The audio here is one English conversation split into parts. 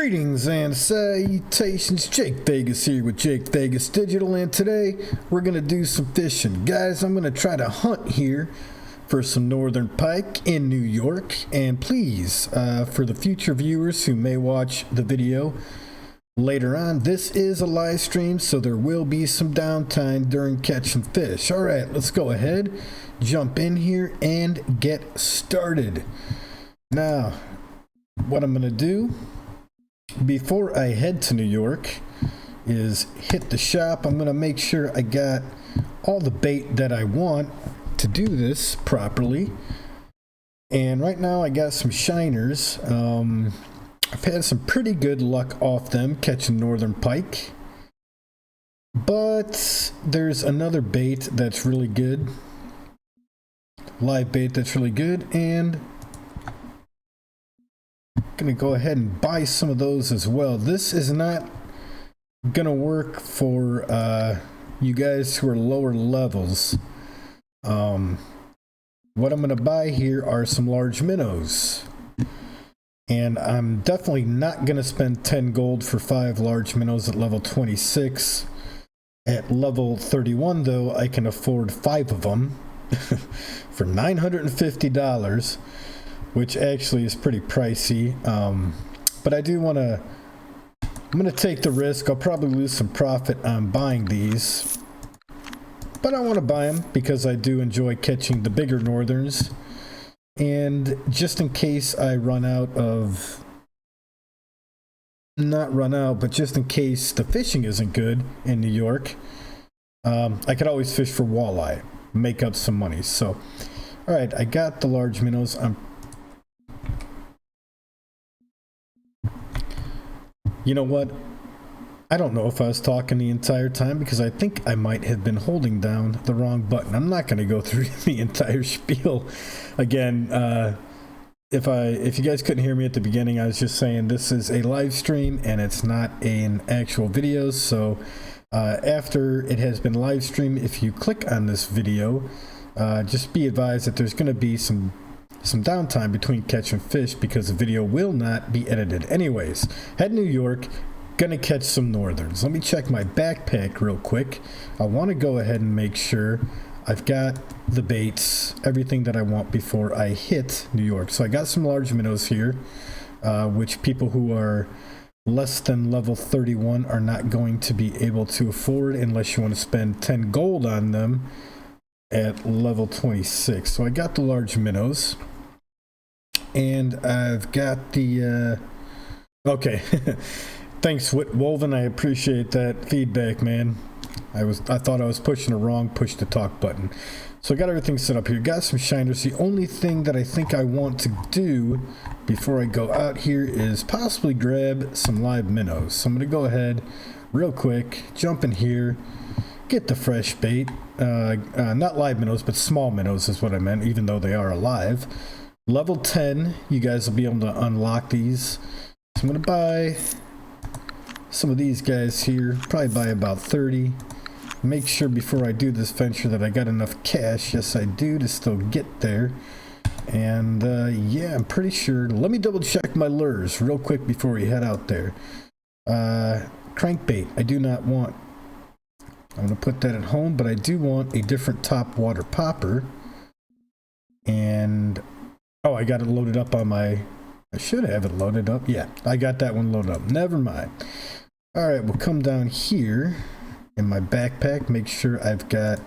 Greetings and salutations, Jake Vegas here with Jake Vegas Digital, and today we're going to do some fishing. Guys, I'm going to try to hunt here for some northern pike in New York, and please, for the future viewers who may watch the video later on, this is a live stream, so there will be some downtime during catching fish. Alright, let's go ahead, jump in here, and get started. Now, what I'm going to do before I head to New York is hit the shop. I'm going to make sure I got all the bait that I want to do this properly. And right now I got some shiners. I've had some pretty good luck off them catching northern pike. But there's another bait that's really good. Live bait that's really good, and gonna go ahead and buy some of those as well. This is not gonna work for you guys who are lower levels. What I'm gonna buy here are some large minnows, and I'm definitely not gonna spend 10 gold for 5 large minnows at level 26. At level 31 though, I can afford 5 of them for $950, which actually is pretty pricey, but I do want to, I'm going to take the risk. I'll probably lose some profit on buying these, but I want to buy them because I do enjoy catching the bigger northerns, and just in case I run out of, not run out, but just in case the fishing isn't good in New York, I could always fish for walleye, make up some money. So, alright, I got the large minnows. You know what? I don't know if I was talking the entire time because I think I might have been holding down the wrong button. I'm not going to go through the entire spiel again. If you guys couldn't hear me at the beginning, I was just saying this is a live stream and it's not an actual video. So after it has been live streamed, if you click on this video, just be advised that there's going to be some downtime between catching fish because the video will not be edited. Anyways, head to New York, gonna catch some northerns. Let me check my backpack real quick. I want to go ahead and make sure I've got the baits, everything that I want before I hit New York. So I got some large minnows here, which people who are less than level 31 are not going to be able to afford unless you want to spend 10 gold on them at level 26. So I got the large minnows, and I've got the okay. Thanks, Woven. I appreciate that feedback, man. I thought I was pushing the wrong push to talk button. So I got everything set up here. Got some shiners. The only thing that I think I want to do before I go out here is possibly grab some live minnows. So I'm gonna go ahead real quick, jump in here, get the fresh bait. Not live minnows, but small minnows is what I meant, even though they are alive. Level 10, you guys will be able to unlock these. So I'm going to buy some of these guys here, probably buy about 30. Make sure before I do this venture that I got enough cash. Yes, I do, to still get there. And yeah, I'm pretty sure. Let me double check my lures real quick before we head out there. Crankbait, I do not want. I'm going to put that at home, but I do want a different topwater popper. And, oh, I got it loaded up on my, I should have it loaded up. Yeah, I got that one loaded up. Never mind. All right, we'll come down here in my backpack, make sure I've got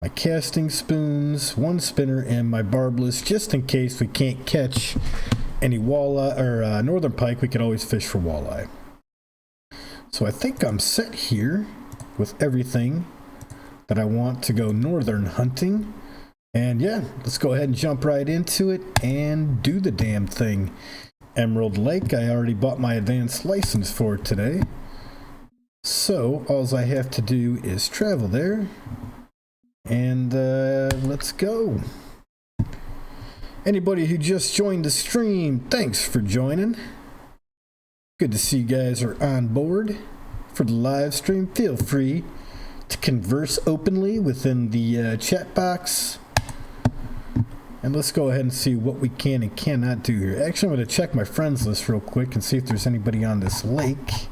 my casting spoons, one spinner, and my barbless, just in case we can't catch any walleye or northern pike. We can always fish for walleye. So I think I'm set here with everything that I want to go northern hunting. And yeah, let's go ahead and jump right into it and do the damn thing. Emerald Lake, I already bought my advanced license for today. So all I have to do is travel there. And let's go. Anybody who just joined the stream, thanks for joining. Good to see you guys are on board for the live stream. Feel free to converse openly within the chat box. And let's go ahead and see what we can and cannot do here. Actually, I'm going to check my friends list real quick and see if there's anybody on this lake.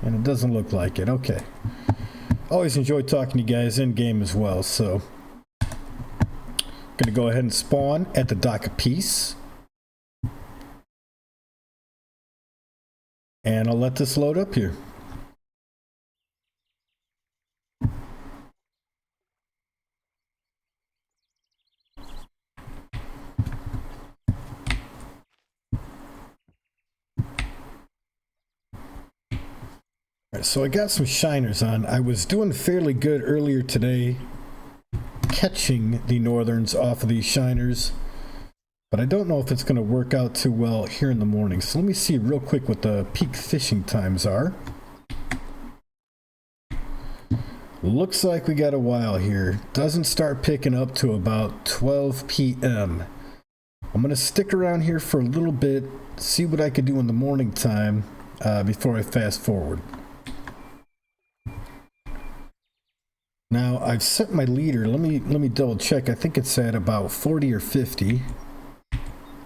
And it doesn't look like it. Okay. Always enjoy talking to you guys in game as well. So, going to go ahead and spawn at the dock of peace. And I'll let this load up here. So I got some shiners on. I was doing fairly good earlier today catching the northerns off of these shiners, but I don't know if it's going to work out too well here in the morning. So let me see real quick what the peak fishing times are. Looks like we got a while here. Doesn't start picking up to about 12 p.m. I'm going to stick around here for a little bit, see what I could do in the morning time before I fast forward. Now I've set my leader. Let me double check. I think it's at about 40 or 50.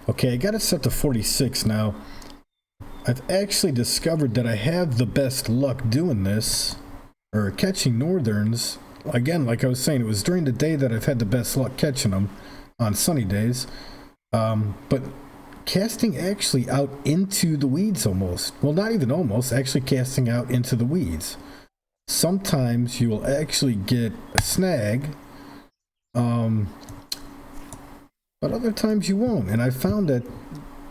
Okay, I got it set to 46 now. I've actually discovered that I have the best luck doing this, or catching northerns. Again, like I was saying, it was during the day that I've had the best luck catching them, on sunny days. But casting actually out into the weeds almost. Well, not even almost, actually casting out into the weeds. Sometimes you will actually get a snag, but other times you won't. And I found that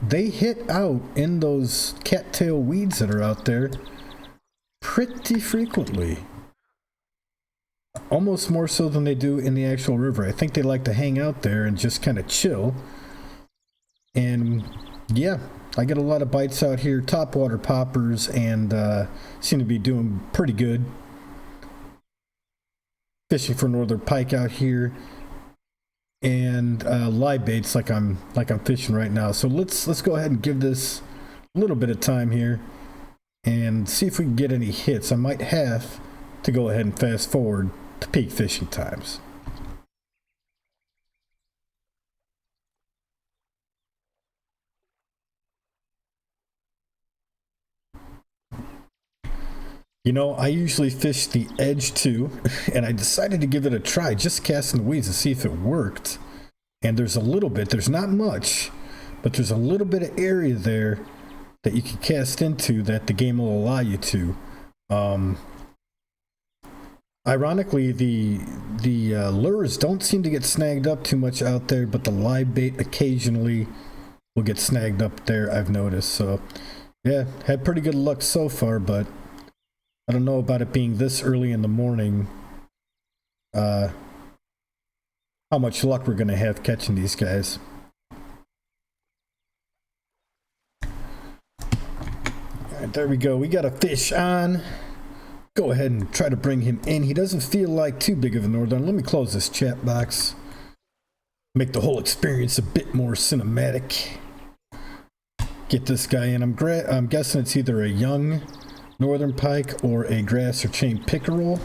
they hit out in those cattail weeds that are out there pretty frequently. Almost more so than they do in the actual river. I think they like to hang out there and just kind of chill. And yeah, I get a lot of bites out here, topwater poppers, and seem to be doing pretty good. Fishing for northern pike out here, and live baits like I'm fishing right now. So let's go ahead and give this a little bit of time here and see if we can get any hits. I might have to go ahead and fast forward to peak fishing times. You know, I usually fish the edge too, and I decided to give it a try, just casting the weeds to see if it worked. And there's a little bit, there's not much, but there's a little bit of area there that you can cast into that the game will allow you to. Ironically, the lures don't seem to get snagged up too much out there, but the live bait occasionally will get snagged up there, I've noticed. So, yeah, had pretty good luck so far, but I don't know about it being this early in the morning, how much luck we're going to have catching these guys. Alright, there we go. We got a fish on. Go ahead and try to bring him in. He doesn't feel like too big of a northern. Let me close this chat box. Make the whole experience a bit more cinematic. Get this guy in. I'm guessing it's either a young northern pike or a grass or chain pickerel.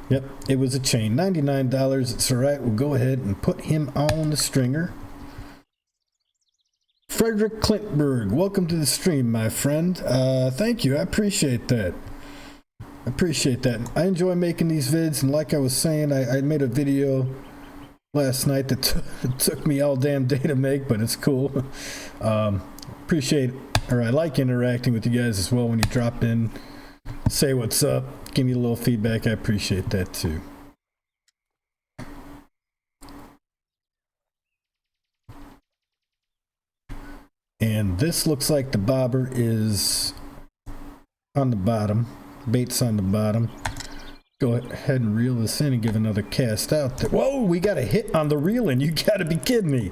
Yep, it was a chain. $99. It's alright. We'll go ahead and put him on the stringer. Frederick Klintberg, welcome to the stream, my friend. Thank you. I appreciate that. I enjoy making these vids, and like I was saying, I made a video last night that took me all damn day to make, but it's cool. Appreciate it. I like interacting with you guys as well when you drop in, say what's up, give me a little feedback. I appreciate that too. And this looks like the bobber is on the bottom, bait's on the bottom. Go ahead and reel this in and give another cast out there. Whoa, we got a hit on the reeling. You gotta be kidding me.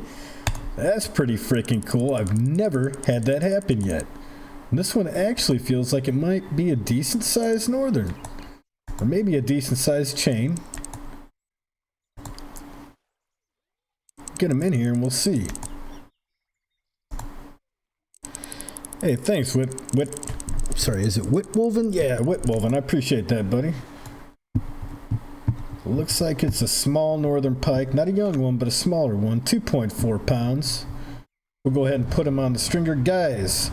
That's pretty freaking cool. I've never had that happen yet. And this one actually feels like it might be a decent sized northern. Or maybe a decent sized chain. Get him in here and we'll see. Hey, thanks, Sorry, is it Whitwoven? Yeah, Whitwoven. I appreciate that, buddy. Looks like it's a small northern pike, not a young one, but a smaller one, 2.4 pounds. We'll go ahead and put him on the stringer. Guys,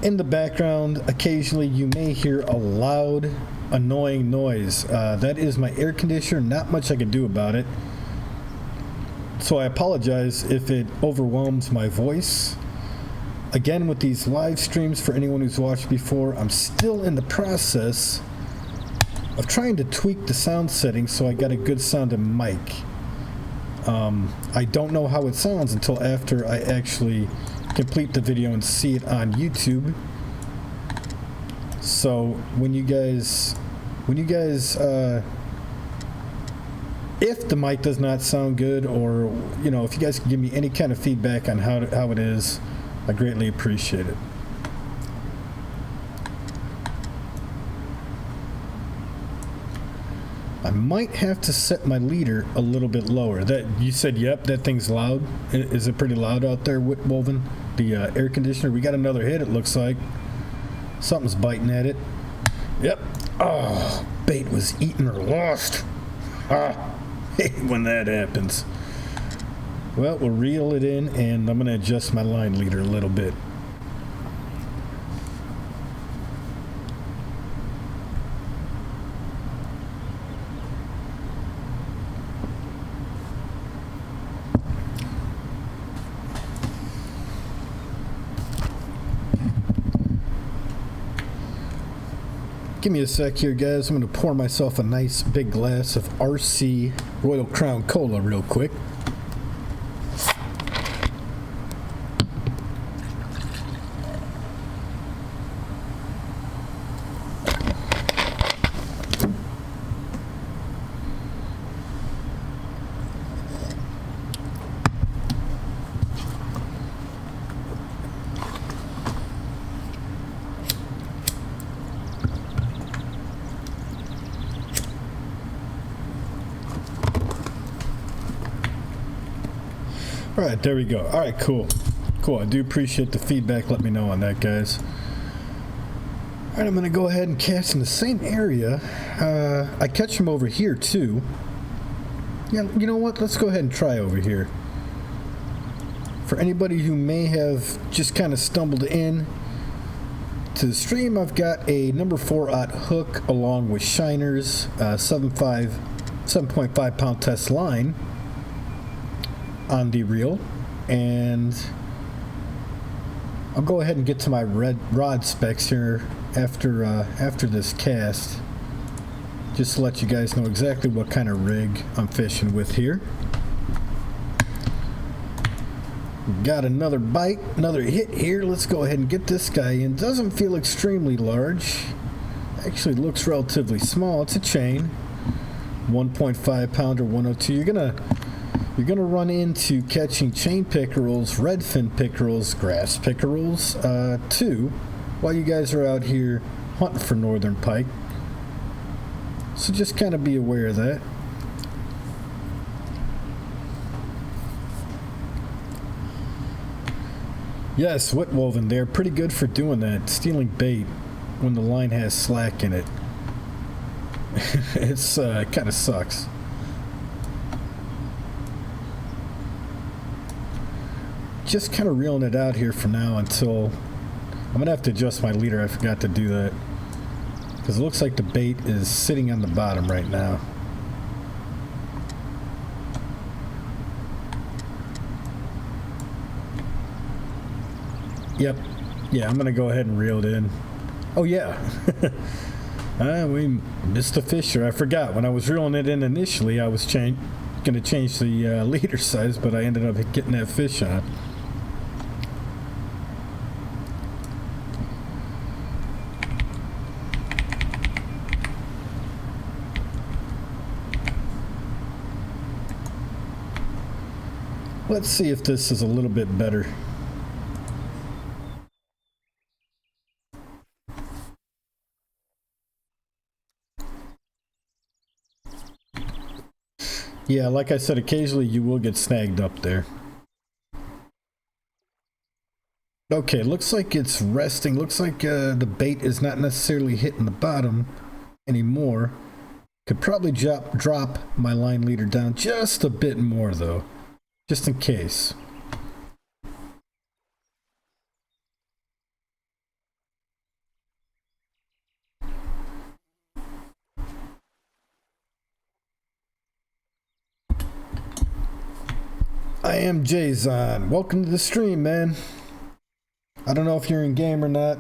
in the background, occasionally you may hear a loud, annoying noise. That is my air conditioner. Not much I can do about it. So I apologize if it overwhelms my voice. Again, with these live streams, for anyone who's watched before, I'm still in the process of trying to tweak the sound settings so I got a good sounding mic. I don't know how it sounds until after I actually complete the video and see it on YouTube. So when you guys if the mic does not sound good, or you know, if you guys can give me any kind of feedback on how it is, I greatly appreciate it. I might have to set my leader a little bit lower. That you said, yep, that thing's loud. Is it pretty loud out there, Woven? The air conditioner. We got another hit, it looks like. Something's biting at it. Yep. Oh, bait was eaten or lost. Ah, hate when that happens. Well, we'll reel it in, and I'm going to adjust my line leader a little bit. Give me a sec here, guys. I'm going to pour myself a nice big glass of RC Royal Crown Cola real quick. All right, there we go. All right, cool. I do appreciate the feedback. Let me know on that, guys. All right, I'm going to go ahead and cast in the same area. I catch them over here, too. Yeah, you know what? Let's go ahead and try over here. For anybody who may have just kind of stumbled in to the stream, I've got a number 4/0 hook along with shiners, 7.5 pound test line on the reel, and I'll go ahead and get to my red rod specs here after this cast, just to let you guys know exactly what kind of rig I'm fishing with here. Got another bite, another hit here. Let's go ahead and get this guy in. Doesn't feel extremely large, actually looks relatively small. It's a chain, 1.5 pounder, 102. You're gonna run into catching chain pickerels, redfin pickerels, grass pickerels, too, while you guys are out here hunting for northern pike. So just kind of be aware of that. Yes, Whitwoven, they're pretty good for doing that, stealing bait when the line has slack in it. It kind of sucks. Just kind of reeling it out here for now until I'm gonna have to adjust my leader. I forgot to do that because it looks like the bait is sitting on the bottom right now. Yep. Yeah, I'm gonna go ahead and reel it in. Oh yeah. We missed a fisher. I forgot when I was reeling it in initially. I was gonna change the leader size, but I ended up getting that fish on. Let's see if this is a little bit better. Yeah, like I said, occasionally you will get snagged up there. Okay, looks like it's resting. Looks like the bait is not necessarily hitting the bottom anymore. Could probably drop my line leader down just a bit more, though. Just in case. I am Jason. Welcome to the stream, man. I don't know if you're in game or not,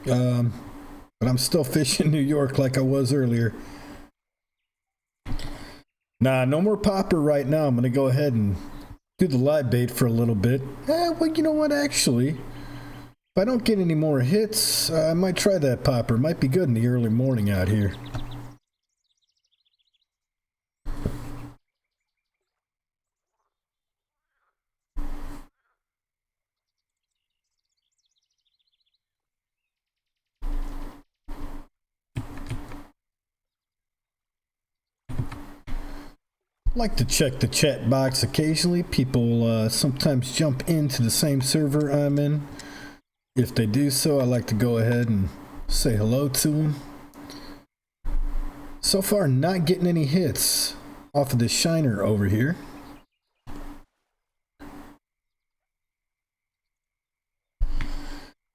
but I'm still fishing New York like I was earlier. Nah, no more popper right now. I'm going to go ahead and do the live bait for a little bit. Well, you know what, actually? If I don't get any more hits, I might try that popper. Might be good in the early morning out here. Like to check the chat box occasionally. People sometimes jump into the same server I'm in. If they do so, I like to go ahead and say hello to them. So far, not getting any hits off of this shiner over here.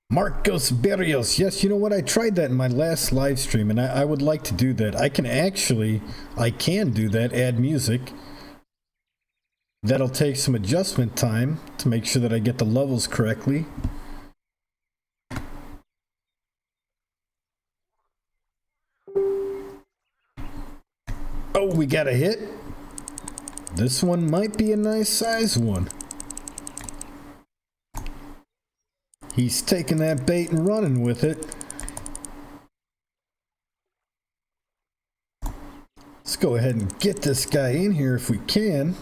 Marcos Berrios. Yes, you know what? I tried that in my last live stream, and I would like to do that. I can do that, add music. That'll take some adjustment time to make sure that I get the levels correctly. Oh, we got a hit. This one might be a nice size one. He's taking that bait and running with it. Let's go ahead and get this guy in here if we can.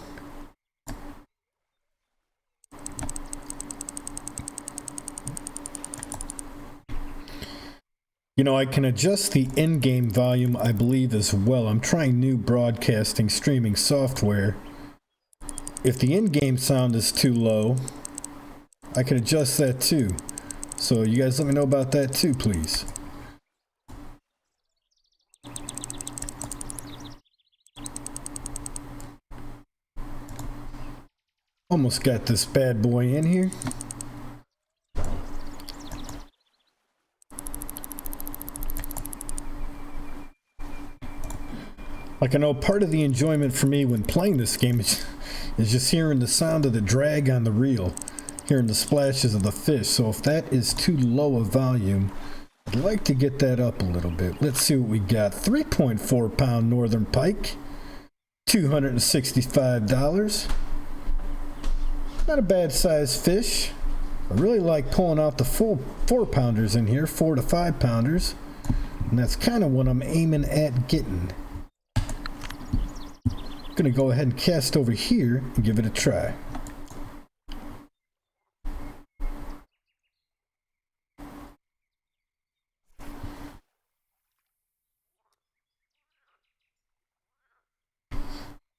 You know, I can adjust the in-game volume, I believe, as well. I'm trying new broadcasting streaming software. If the in-game sound is too low, I can adjust that too. So you guys let me know about that too, please. Almost got this bad boy in here. Like, I know part of the enjoyment for me when playing this game is just hearing the sound of the drag on the reel. Hearing the splashes of the fish. So if that is too low a volume, I'd like to get that up a little bit. Let's see what we got. 3.4 pound northern pike, $265. Not a bad size fish. I really like pulling out the full 4-pounders in here, 4 to 5 pounders, and that's kind of what I'm aiming at getting. I'm gonna go ahead and cast over here and give it a try.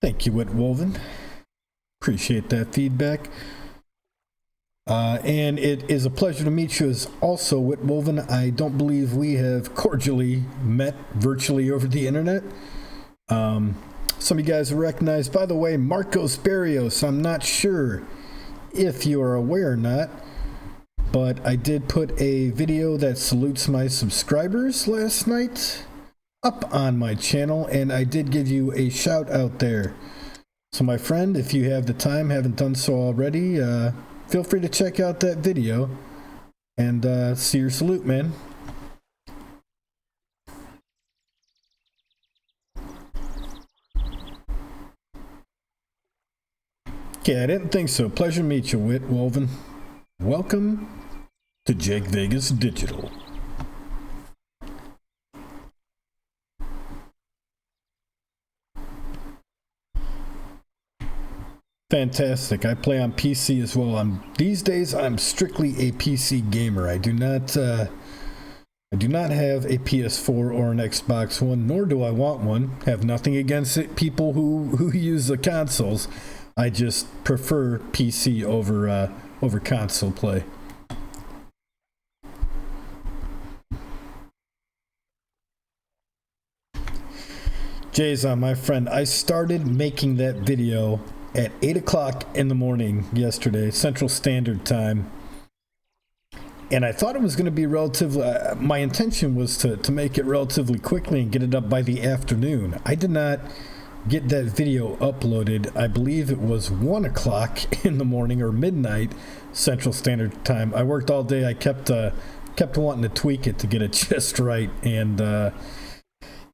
Thank you, Whitwoven. Appreciate that feedback. And it is a pleasure to meet you as also, Whitwoven. I don't believe we have cordially met virtually over the internet. Some of you guys are recognized. By the way, Marcos Berrios, I'm not sure if you are aware or not, but I did put a video that salutes my subscribers last night up on my channel, and I did give you a shout out there. So my friend, if you have the time, haven't done so already, feel free to check out that video and see your salute, man. Okay, I didn't think so. Pleasure to meet you, Whitwoven. Welcome to Jake Vegas Digital. Fantastic. I play on PC as well. These days I'm strictly a PC gamer. I do not have a PS4 or an Xbox One, nor do I want one. Have nothing against it. People who use the consoles. I just prefer PC over console play. Jason, my friend, I started making that video at 8 o'clock in the morning yesterday, Central Standard Time. And I thought it was going to be relatively, my intention was to make it relatively quickly and get it up by the afternoon. I did not get that video uploaded. I believe it was 1 o'clock in the morning or midnight Central Standard Time. I worked all day. I kept wanting to tweak it to get it just right. And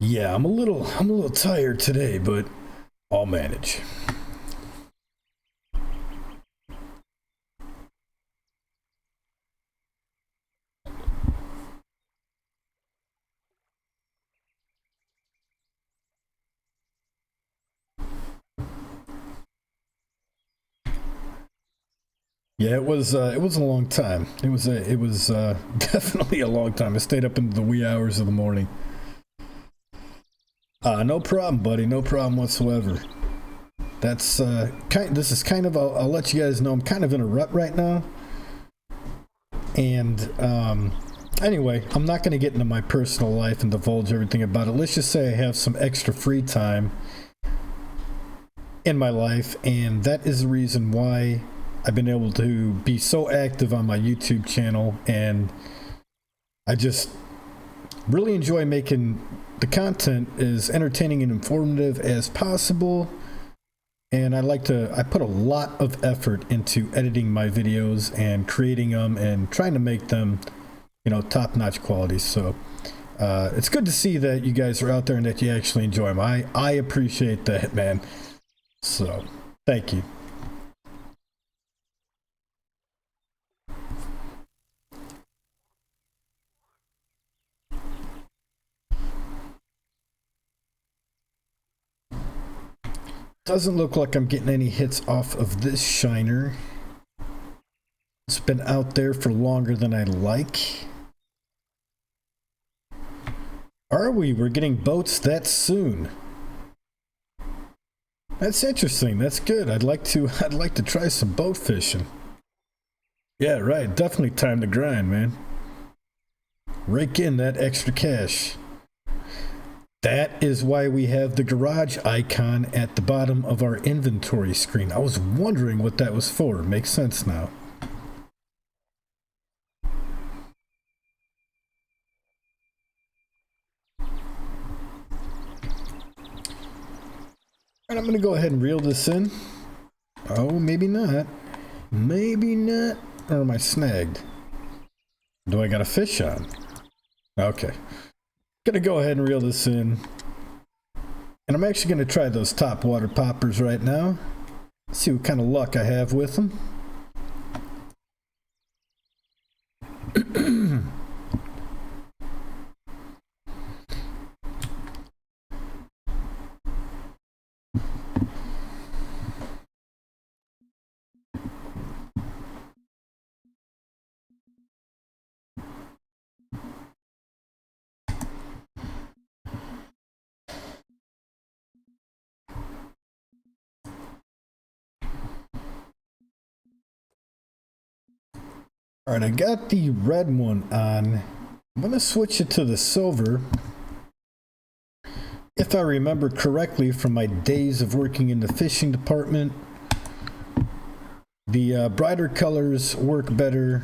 yeah, I'm a little tired today, but I'll manage. Yeah, it was a long time. It was definitely a long time. I stayed up into the wee hours of the morning. No problem, buddy. No problem whatsoever. That's this is kind of. I'll let you guys know I'm kind of in a rut right now. And anyway, I'm not going to get into my personal life and divulge everything about it. Let's just say I have some extra free time in my life, and that is the reason why I've been able to be so active on my YouTube channel, and I just really enjoy making the content as entertaining and informative as possible. And I put a lot of effort into editing my videos and creating them and trying to make them, top-notch quality. So it's good to see that you guys are out there and that you actually enjoy them. I appreciate that, man. So thank you. Doesn't look like I'm getting any hits off of this shiner. It's been out there for longer than I like. Are we? We're getting boats that soon. That's interesting. That's good. I'd like to try some boat fishing. Yeah, right. Definitely time to grind, man. Rake in that extra cash. That is why we have the garage icon at the bottom of our inventory screen. I was wondering what that was for. Makes sense now. And I'm going to go ahead and reel this in. Oh, maybe not. Maybe not. Or am I snagged? Do I got a fish on? Okay. Gonna go ahead and reel this in, and I'm actually gonna try those topwater poppers right now. See what kind of luck I have with them. All right, I got the red one on. I'm going to switch it to the silver. If I remember correctly from my days of working in the fishing department, the brighter colors work better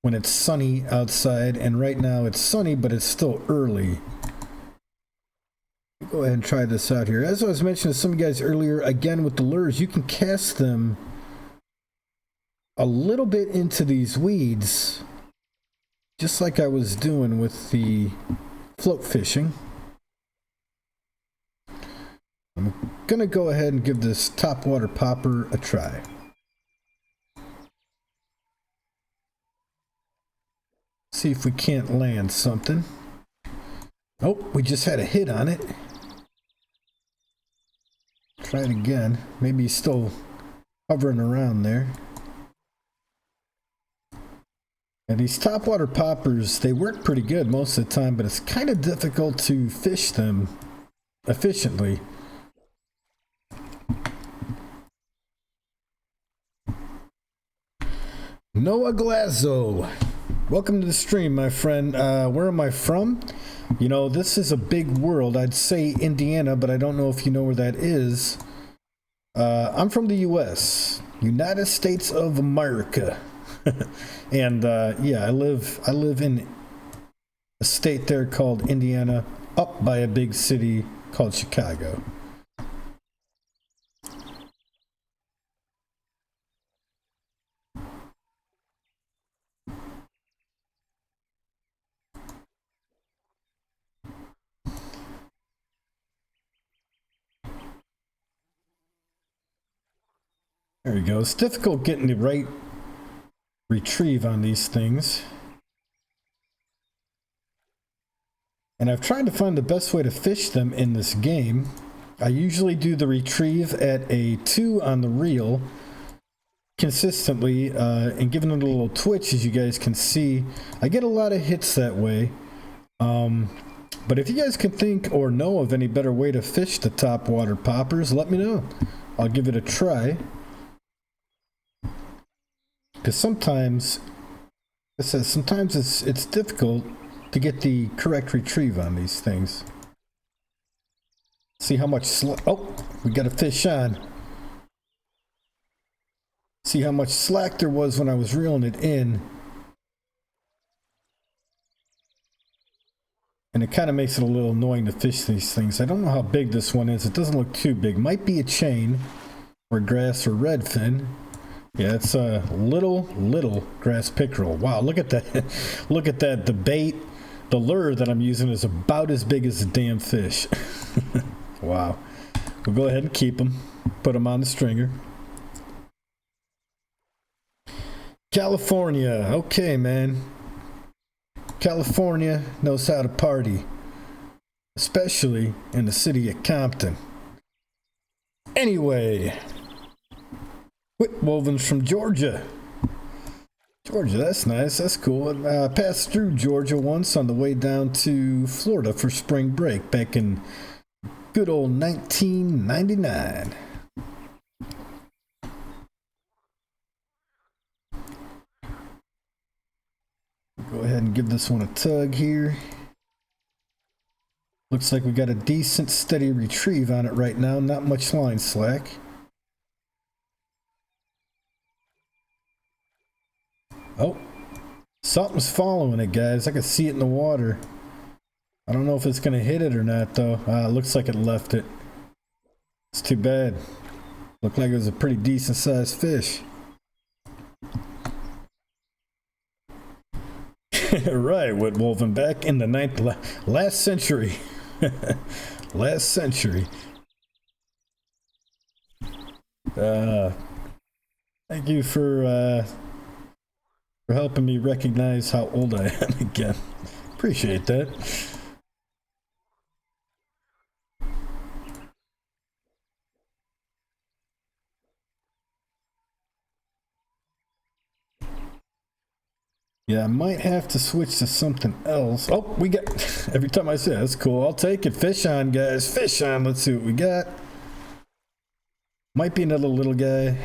when it's sunny outside, and right now it's sunny, but it's still early. Go ahead and try this out here. As I was mentioning to some of you guys earlier, again with the lures, you can cast them a little bit into these weeds, just like I was doing with the float fishing. I'm gonna go ahead and give this topwater popper a try. See if we can't land something. Oh, we just had a hit on it. Try it again. Maybe he's still hovering around there. And these topwater poppers, they work pretty good most of the time, but it's kind of difficult to fish them efficiently. Noah Glazzo, welcome to the stream, my friend. Where am I from? You know, this is a big world. I'd say Indiana, but I don't know if you know where that is. I'm from the U.S., United States of America. And yeah, I live in a state there called Indiana, up by a big city called Chicago. There we go. It's difficult getting the right retrieve on these things. And I've tried to find the best way to fish them in this game. I usually do the retrieve at a 2 on the reel consistently, and giving it a little twitch, as you guys can see. I get a lot of hits that way. But if you guys can think or know of any better way to fish the topwater poppers, let me know. I'll give it a try. Because sometimes it's difficult to get the correct retrieve on these things. See how much oh, we got a fish on. See how much slack there was when I was reeling it in. And it kind of makes it a little annoying to fish these things. I don't know how big this one is. It doesn't look too big. Might be a chain or grass or redfin. Yeah, it's a little grass pickerel. Wow, look at that. Look at that. The bait, the lure that I'm using is about as big as a damn fish. Wow. We'll go ahead and keep them. Put them on the stringer. California. Okay, man. California knows how to party. Especially in the city of Compton. Anyway. Whitwovens from Georgia. Georgia, that's nice. That's cool. I passed through Georgia once on the way down to Florida for spring break back in good old 1999. Go ahead and give this one a tug here. Looks like we got a decent steady retrieve on it right now. Not much line slack. Oh, something's following it, guys. I can see it in the water. I don't know if it's going to hit it or not, though. Looks like it left it. It's too bad. Looked like it was a pretty decent sized fish. Right, Whitwolven, back in the last century. Last century. Thank you for helping me recognize how old I am again. Appreciate that. Yeah, I might have to switch to something else. Oh, we got, every time I say that's cool, I'll take it. Fish on, guys. Fish on. Let's see what we got. Might be another little guy.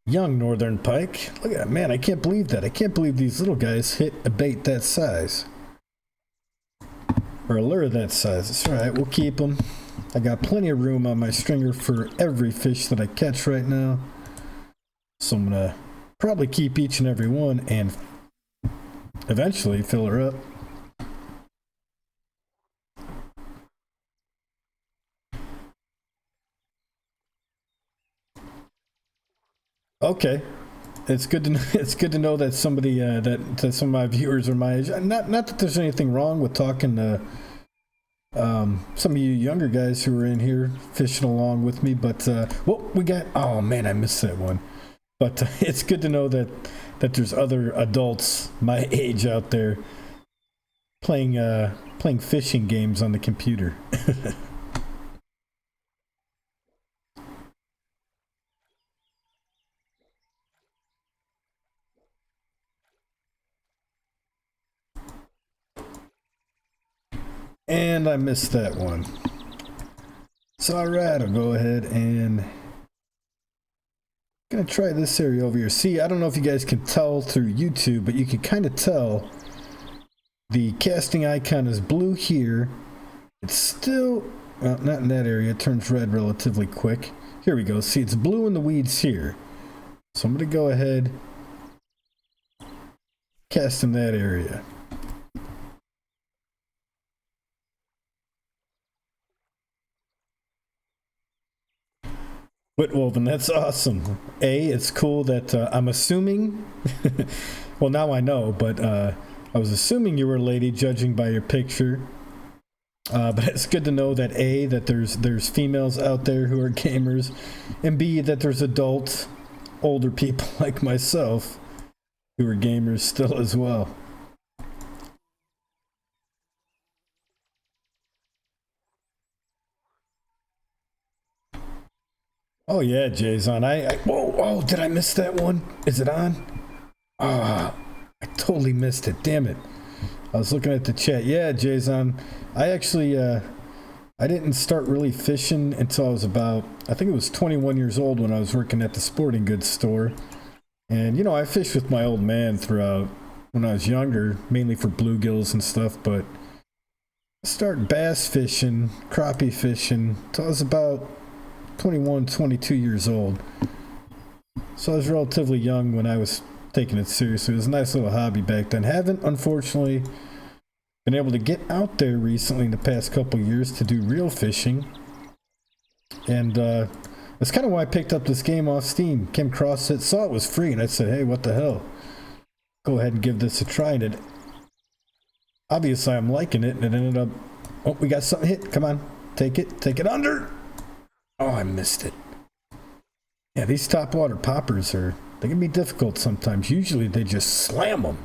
Young northern pike. Look at that, man. I can't believe that. I can't believe these little guys hit a bait that size. Or a lure that size. That's right. We'll keep them. I got plenty of room on my stringer for every fish that I catch right now. So I'm going to probably keep each and every one and eventually fill her up. Okay, it's good to know that somebody that some of my viewers are my age. Not that there's anything wrong with talking to some of you younger guys who are in here fishing along with me, but what we got? Oh man, I missed that one. But it's good to know that there's other adults my age out there playing fishing games on the computer. And I missed that one. It's alright, I'll go ahead and gonna try this area over here. See, I don't know if you guys can tell through YouTube, but you can kind of tell The casting icon is blue here. It's still, well, not in that area. It turns red relatively quick. Here we go. See, it's blue in the weeds here. So I'm going to go ahead, cast in that area. Whitwolven, that's awesome. It's cool that I'm assuming, well, now I know, but I was assuming you were a lady judging by your picture. But it's good to know that A, that there's females out there who are gamers, and B, that there's adult, older people like myself who are gamers still as well. Oh yeah, Jay's on. Whoa, oh, did I miss that one? Is it on? Ah, I totally missed it. Damn it. I was looking at the chat. Yeah, Jay's on. I actually, I didn't start really fishing until I was about, I think it was 21 years old when I was working at the sporting goods store. And, you know, I fished with my old man throughout when I was younger, mainly for bluegills and stuff, but I started bass fishing, crappie fishing, until I was about 21, 22 years old. So I was relatively young when I was taking it seriously. It was a nice little hobby back then. Haven't, unfortunately, been able to get out there recently in the past couple years to do real fishing. And that's kind of why I picked up this game off Steam. Came across it, saw it was free, and I said, hey, what the hell? Go ahead and give this a try. And it, obviously, I'm liking it, and it ended up... Oh, we got something hit. Come on. Take it under. Oh, I missed it. Yeah, these topwater poppers they can be difficult sometimes. Usually they just slam them.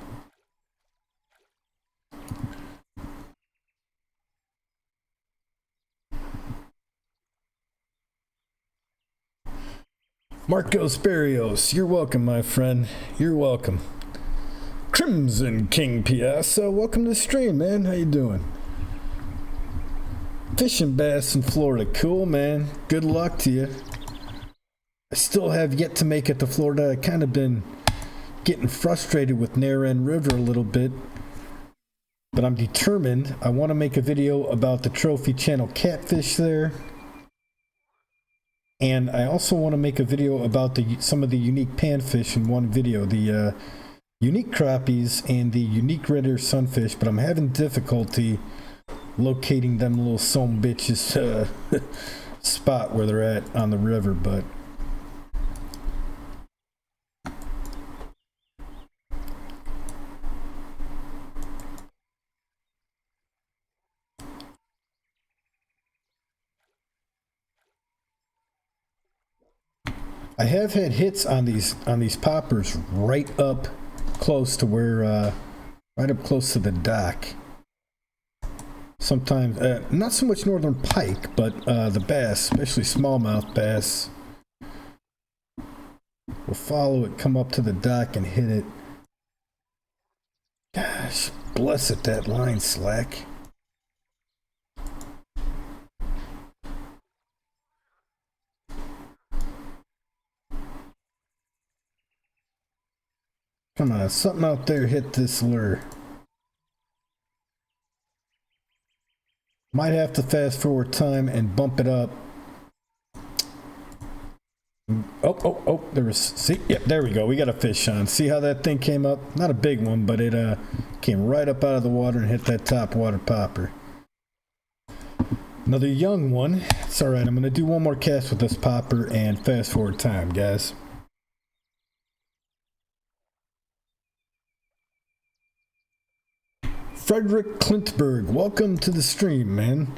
Marcos Barrios, you're welcome, my friend. You're welcome. Crimson King Piazza, welcome to the stream, man. How you doing? Fishing bass in Florida. Cool, man. Good luck to you. I still have yet to make it to Florida. I kind of been getting frustrated with Neherring River a little bit. But I'm determined. I want to make a video about the trophy channel catfish there. And I also want to make a video about some of the unique panfish in one video. The unique crappies and the unique red ear sunfish. But I'm having difficulty locating them little some bitches spot where they're at on the river, but I have had hits on these poppers right up close to where right up close to the dock. Sometimes, not so much northern pike, but the bass, especially smallmouth bass, will follow it, come up to the dock and hit it. Gosh, bless it, that line slack. Come on, something out there hit this lure. Might have to fast forward time and bump it up. Oh, there was, see, yep, there we go. We got a fish on. See how that thing came up? Not a big one, but it came right up out of the water and hit that top water popper. Another young one. It's all right. I'm going to do one more cast with this popper and fast forward time, guys. Frederick Klintberg, welcome to the stream, man.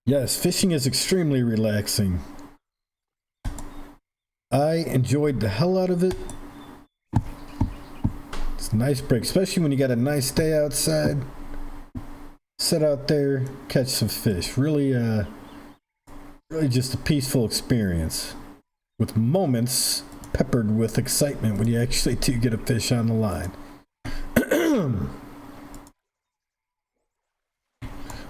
Yes, fishing is extremely relaxing. I enjoyed the hell out of it. It's a nice break, especially when you got a nice day outside. Sit out there, catch some fish. Really just a peaceful experience. With moments peppered with excitement when you actually do get a fish on the line.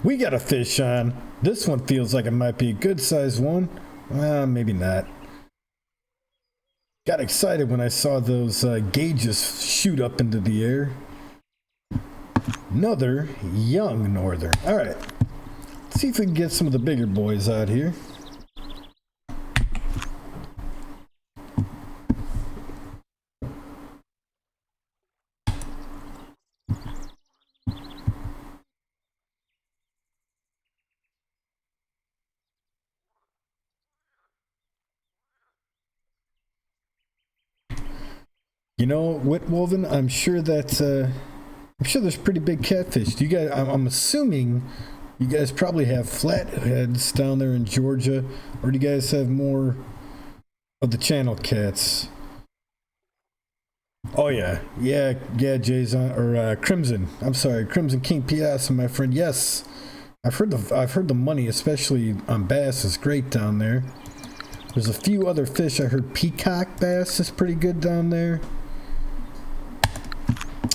We got a fish on. This one feels like it might be a good sized one. Maybe not. Got excited when I saw those gauges shoot up into the air. Another young northern. All right. Let's see if we can get some of the bigger boys out here. You know, Whitwoven, I'm sure that I'm sure there's pretty big catfish. Do you guys? I'm assuming you guys probably have flatheads down there in Georgia, or do you guys have more of the channel cats? Oh yeah, Jason or Crimson. I'm sorry, Crimson King Piazza, my friend. Yes, I've heard the money, especially on bass, is great down there. There's a few other fish. I heard peacock bass is pretty good down there.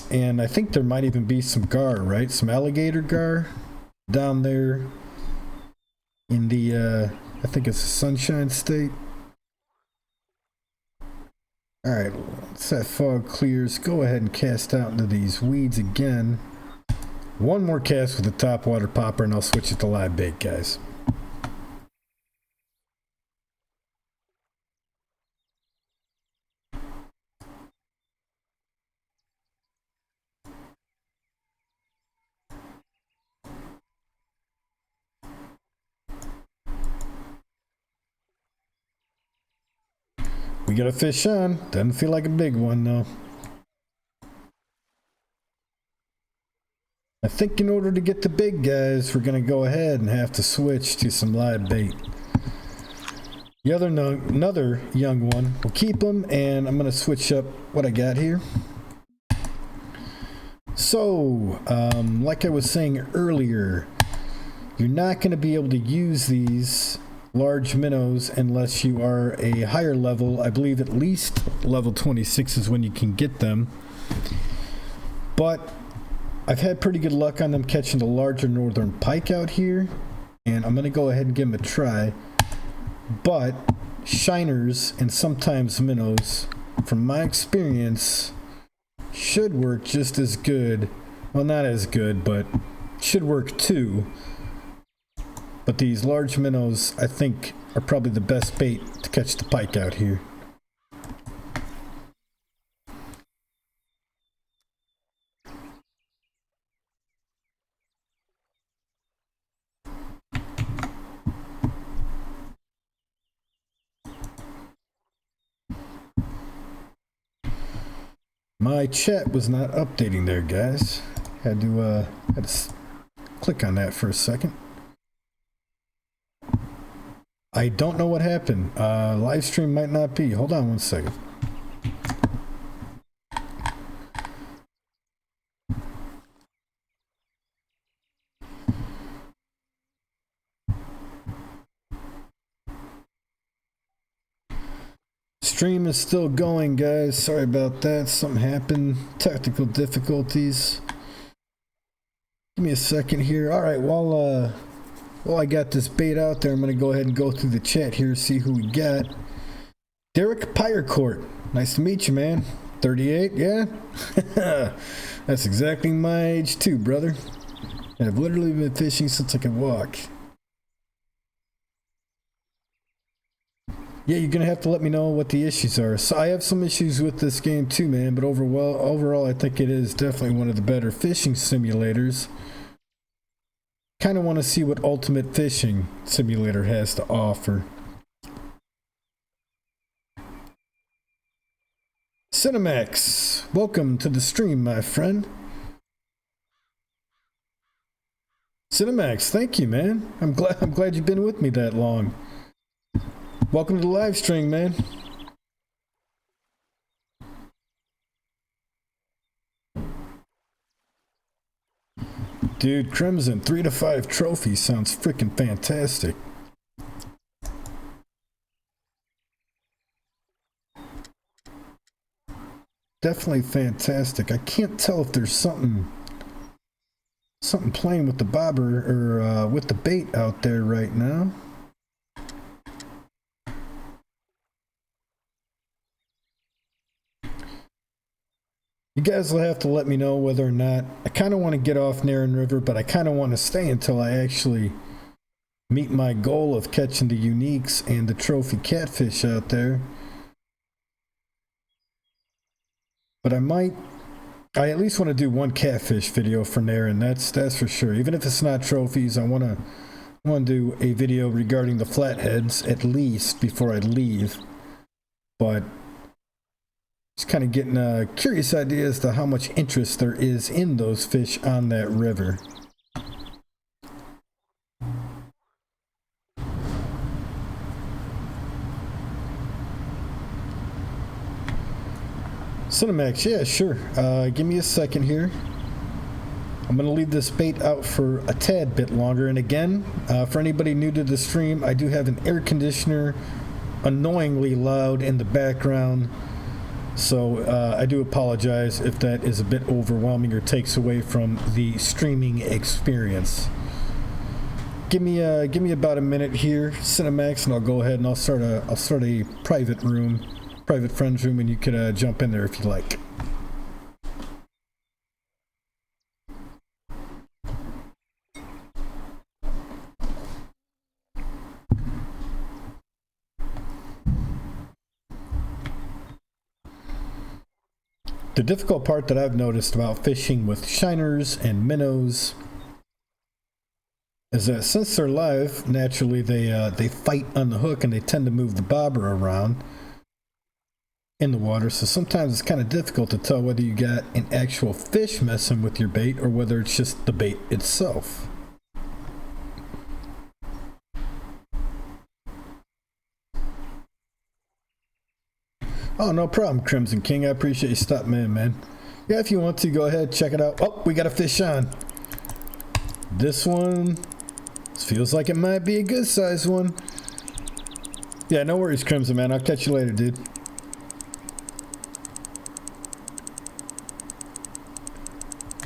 And I think there might even be some gar, right? Some alligator gar down there in the, I think it's the Sunshine State. Alright, once that fog clears, go ahead and cast out into these weeds again. One more cast with the topwater popper and I'll switch it to live bait, guys. We got a fish on. Doesn't feel like a big one, though. I think in order to get the big guys, we're going to go ahead and have to switch to some live bait. The other another young one, we'll keep them, and I'm going to switch up what I got here. So, like I was saying earlier, you're not going to be able to use these large minnows unless you are a higher level. I believe at least level 26 is when you can get them. But I've had pretty good luck on them catching the larger northern pike out here, and I'm going to go ahead and give them a try. But shiners and sometimes minnows, from my experience, should work just as good. Well, not as good, but should work too. But these large minnows, I think, are probably the best bait to catch the pike out here. My chat was not updating there, guys. Had to click on that for a second. I don't know what happened. Live stream might not be. Hold on one second. Stream is still going, guys. Sorry about that. Something happened. Technical difficulties. Give me a second here. All right, while I got this bait out there, I'm going to go ahead and go through the chat here, see who we got. Derek Pyrecourt. Nice to meet you, man. 38, yeah? That's exactly my age too, brother. I've literally been fishing since I could walk. Yeah, you're going to have to let me know what the issues are. So I have some issues with this game too, man, but overall I think it is definitely one of the better fishing simulators. Kind of want to see what Ultimate Fishing Simulator has to offer. Cinemax, welcome to the stream, my friend. Cinemax, thank you, man. I'm glad you've been with me that long. Welcome to the live stream, man. Dude, Crimson 3 to 5 trophies sounds freaking fantastic. Definitely fantastic. I can't tell if there's something playing with the bobber or with the bait out there right now. You guys will have to let me know whether or not I kind of want to get off Neherring River, but I kind of want to stay until I actually meet my goal of catching the uniques and the trophy catfish out there. But I at least want to do one catfish video for Neherring, that's for sure. Even if it's not trophies, I want to do a video regarding the Flatheads at least before I leave. But just kind of getting a curious idea as to how much interest there is in those fish on that river. Cinemax, yeah, sure. Give me a second here. I'm going to leave this bait out for a tad bit longer. And again, for anybody new to the stream, I do have an air conditioner annoyingly loud in the background. So I do apologize if that is a bit overwhelming or takes away from the streaming experience. Give me about a minute here, Cinemax, and I'll go ahead and I'll start a private friends room, and you could jump in there if you like. The difficult part that I've noticed about fishing with shiners and minnows is that since they're live, naturally they fight on the hook and they tend to move the bobber around in the water. So sometimes it's kind of difficult to tell whether you got an actual fish messing with your bait or whether it's just the bait itself. Oh, no problem, Crimson King. I appreciate you stopping in, man. Yeah, if you want to, go ahead, check it out. Oh, we got a fish on. This one feels like it might be a good size one. Yeah, no worries, Crimson, man. I'll catch you later, dude.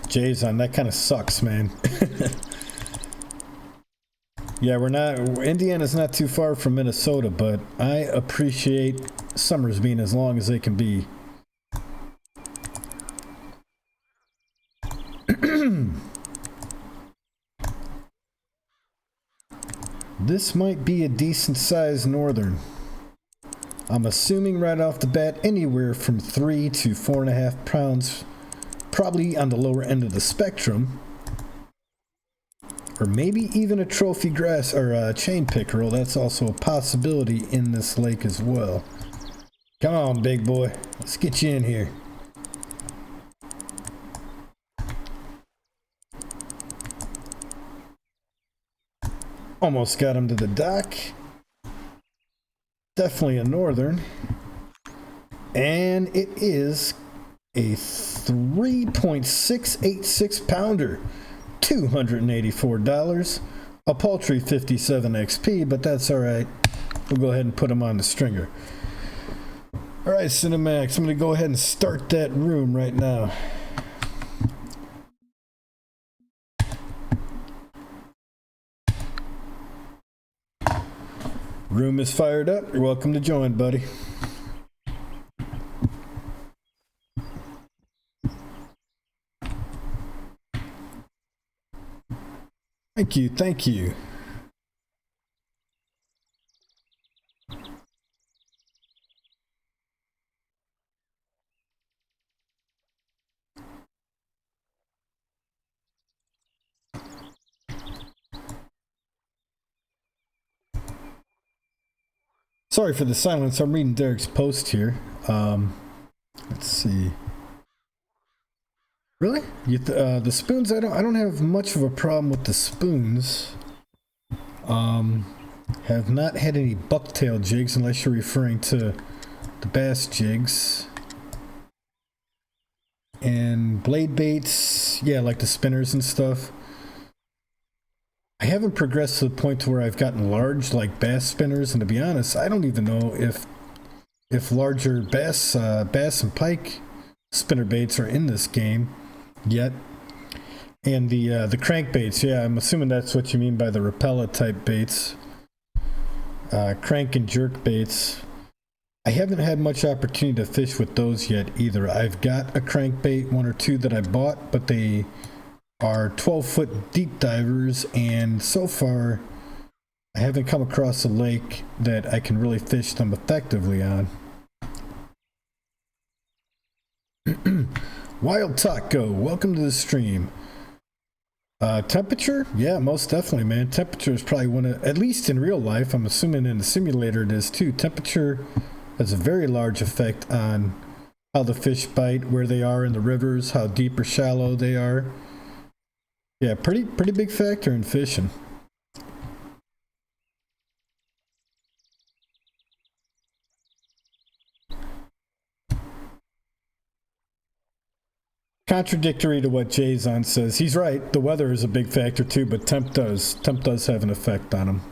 Jason, that kind of sucks, man. Yeah, Indiana's not too far from Minnesota, but I appreciate summers being as long as they can be. This might be a decent sized northern. I'm assuming right off the bat anywhere from 3 to 4.5 pounds, probably on the lower end of the spectrum. Or maybe even a trophy grass or a chain pickerel. That's also a possibility in this lake as well. Come on, big boy. Let's get you in here. Almost got him to the dock. Definitely a northern. And it is a 3.686 pounder. $284. A paltry 57 XP, but that's alright. We'll go ahead and put him on the stringer. Alright, Cinemax, I'm going to go ahead and start that room right now. Room is fired up. You're welcome to join, buddy. Thank you, thank you. Sorry for the silence. I'm reading Derek's post here. Let's see. Really? The spoons? I don't have much of a problem with the spoons. Have not had any bucktail jigs unless you're referring to the bass jigs. And blade baits, yeah, like the spinners and stuff. I haven't progressed to the point to where I've gotten large like bass spinners, and to be honest, I don't even know if larger bass and pike spinner baits are in this game yet. And the crankbaits, yeah, I'm assuming that's what you mean by the Rapella type baits. Crank and jerk baits. I haven't had much opportunity to fish with those yet either. I've got a crankbait, one or two that I bought, but they are 12-foot deep divers, and so far I haven't come across a lake that I can really fish them effectively on. Wild Taco, welcome to the stream. Temperature? Yeah, most definitely, man. Temperature is probably one of, at least in real life, I'm assuming in the simulator it is too. Temperature has a very large effect on how the fish bite, where they are in the rivers, how deep or shallow they are. Yeah, pretty big factor in fishing. Contradictory to what Jason says. He's right. The weather is a big factor too, but temp does have an effect on them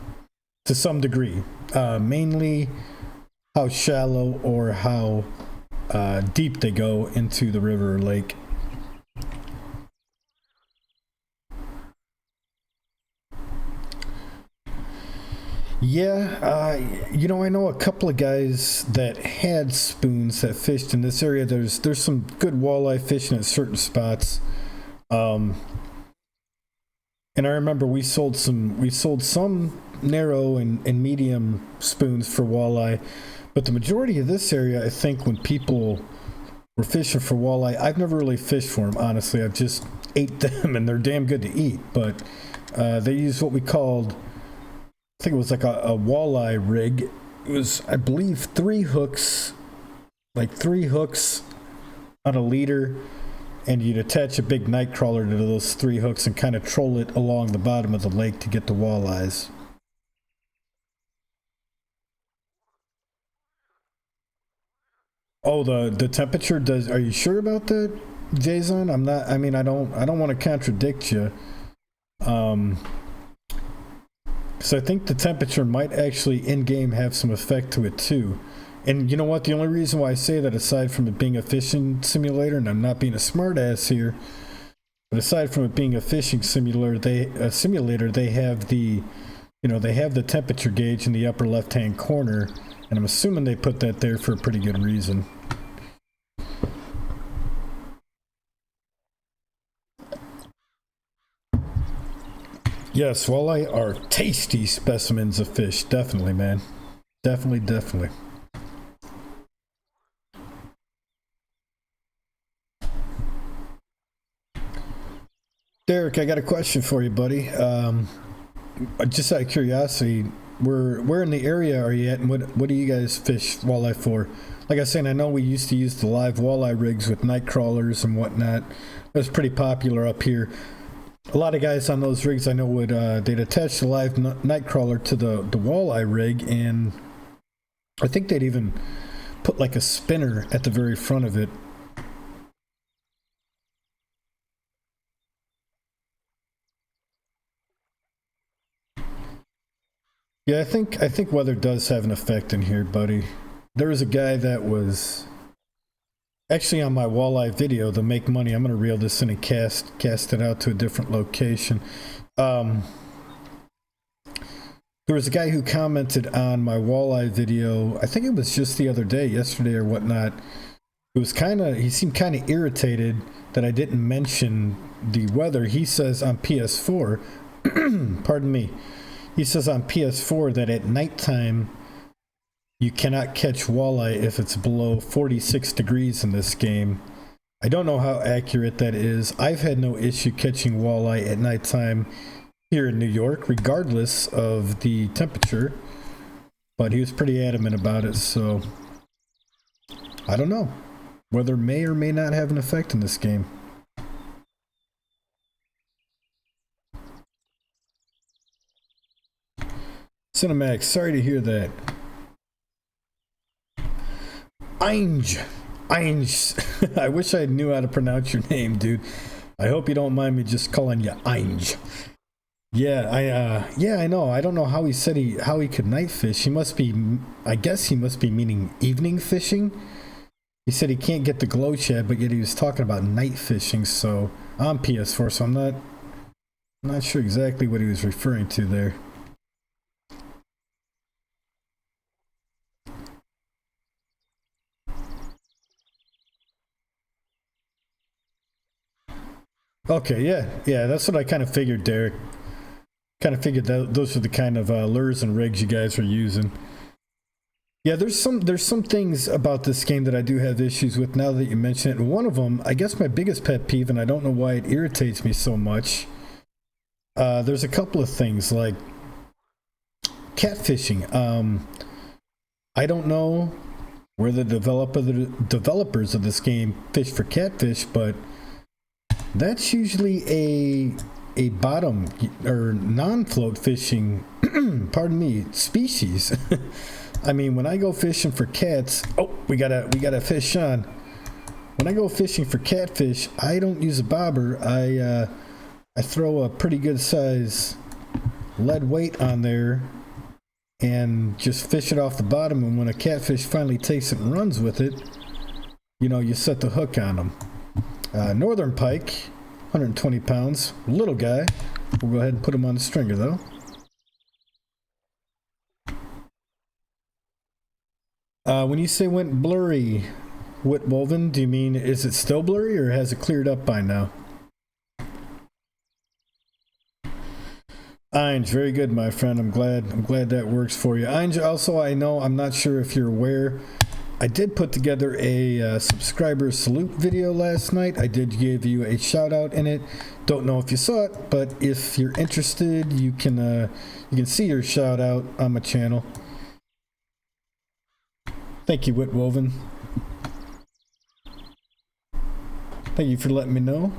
to some degree. Mainly how shallow or how deep they go into the river or lake. Yeah, you know, I know a couple of guys that had spoons that fished in this area. There's some good walleye fishing at certain spots. And I remember we sold some narrow and medium spoons for walleye, but the majority of this area, I think, when people were fishing for walleye, I've never really fished for them, honestly. I've just ate them, and they're damn good to eat, but they use what we called, I think it was like a walleye rig. It was, I believe, 3 hooks, like 3 hooks on a leader, and you'd attach a big night crawler to those 3 hooks and kind of troll it along the bottom of the lake to get the walleyes. Oh, the temperature does. Are you sure about that, Jason? I'm not. I mean, I don't want to contradict you. So I think the temperature might actually in-game have some effect to it too. And you know what? The only reason why I say that, aside from it being a fishing simulator, and I'm not being a smartass here, but aside from it being a fishing simulator, they have the, you know, they have the temperature gauge in the upper left-hand corner, and I'm assuming they put that there for a pretty good reason. Yes, walleye are tasty specimens of fish. Definitely, man. Definitely. Derek, I got a question for you, buddy. Just out of curiosity, where in the area are you at, and what do you guys fish walleye for? Like I said, I know we used to use the live walleye rigs with night crawlers and whatnot. It was pretty popular up here. A lot of guys on those rigs I know would they'd attach the live night crawler to the walleye rig, and I think they'd even put like a spinner at the very front of it. Yeah, I think weather does have an effect in here, buddy. There was a guy that was actually on my walleye video to make money. I'm gonna reel this in and cast it out to a different location. There was a guy who commented on my walleye video, I think it was just the other day, yesterday or whatnot. He seemed kind of irritated that I didn't mention the weather. He says on PS4, pardon me, he says on PS4 that at nighttime you cannot catch walleye if it's below 46 degrees in this game. I don't know how accurate that is. I've had no issue catching walleye at nighttime here in New York, regardless of the temperature. But he was pretty adamant about it, so I don't know. Weather may or may not have an effect in this game. Cinemax, sorry to hear that. Ainge. I wish I knew how to pronounce your name, dude. I hope you don't mind me just calling you Ainge. Yeah, I know. I don't know how he could night fish. I guess he must be meaning evening fishing. He said he can't get the glow shad, but yet he was talking about night fishing, so on PS4, so I'm not sure exactly what he was referring to there. Okay, yeah, that's what I kind of figured, Derek. Kind of figured that those are the kind of lures and rigs you guys are using. Yeah, there's some things about this game that I do have issues with now that you mention it. And one of them, I guess my biggest pet peeve, and I don't know why it irritates me so much. There's a couple of things like catfishing. I don't know where the developers of this game fish for catfish, but that's usually a bottom or non-float fishing, pardon me, species. I mean, when I go fishing for cats, oh, we got a fish on. When I go fishing for catfish, I don't use a bobber. I throw a pretty good size lead weight on there and just fish it off the bottom. And when a catfish finally takes it and runs with it, you set the hook on them. Northern pike, 120 pounds, little guy. We'll go ahead and put him on the stringer though. When you say went blurry, Whitwoven, do you mean is it still blurry or has it cleared up by now? Ainge, very good, my friend. I'm glad that works for you. Ainge, also, I'm not sure if you're aware, I did put together a subscriber salute video last night. I did give you a shout out in it. Don't know if you saw it, but if you're interested, you can see your shout out on my channel. Thank you, Whitwoven. Thank you for letting me know.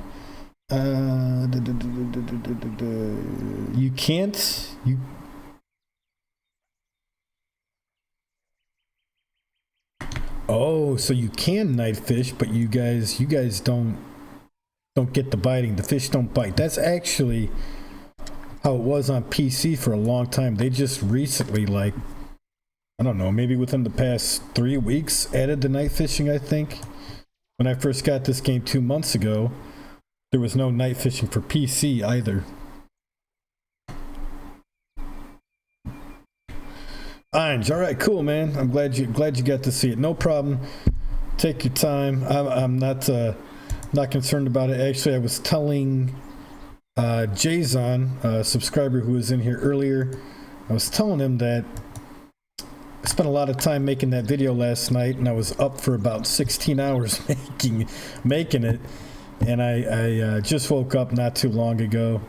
You can't. Oh, so you can night fish, but you guys don't get the biting. The fish don't bite. That's actually how it was on PC for a long time. They just recently, like, I don't know, maybe within the past 3 weeks, added the night fishing, I think. When I first got this game 2 months ago, there was no night fishing for PC either. Ange, all right, cool, man. I'm glad you got to see it. No problem. Take your time. I'm not concerned about it. Actually, I was telling Jason, a subscriber who was in here earlier, I was telling him that I spent a lot of time making that video last night, and I was up for about 16 hours making it. And I just woke up not too long ago,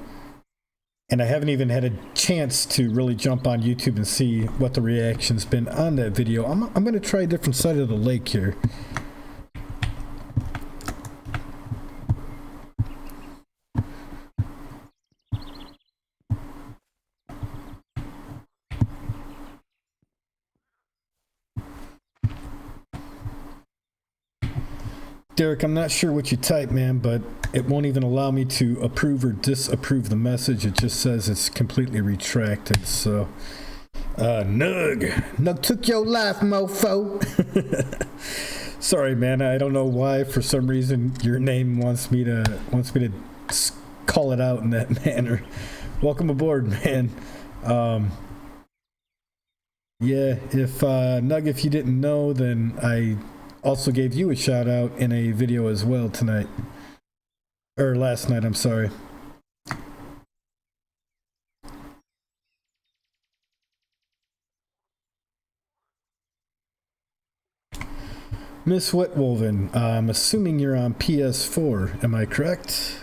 and I haven't even had a chance to really jump on YouTube and see what the reaction's been on that video. I'm going to try a different side of the lake here. Derek, I'm not sure what you type, man, but it won't even allow me to approve or disapprove the message. It just says it's completely retracted. So, Nug took your life, mofo. Sorry, man. I don't know why. For some reason, your name wants me to call it out in that manner. Welcome aboard, man. Yeah, if Nug, if you didn't know, then I also gave you a shout out in a video as well tonight. Or last night, I'm sorry. Miss Wetwolven, I'm assuming you're on PS4, am I correct?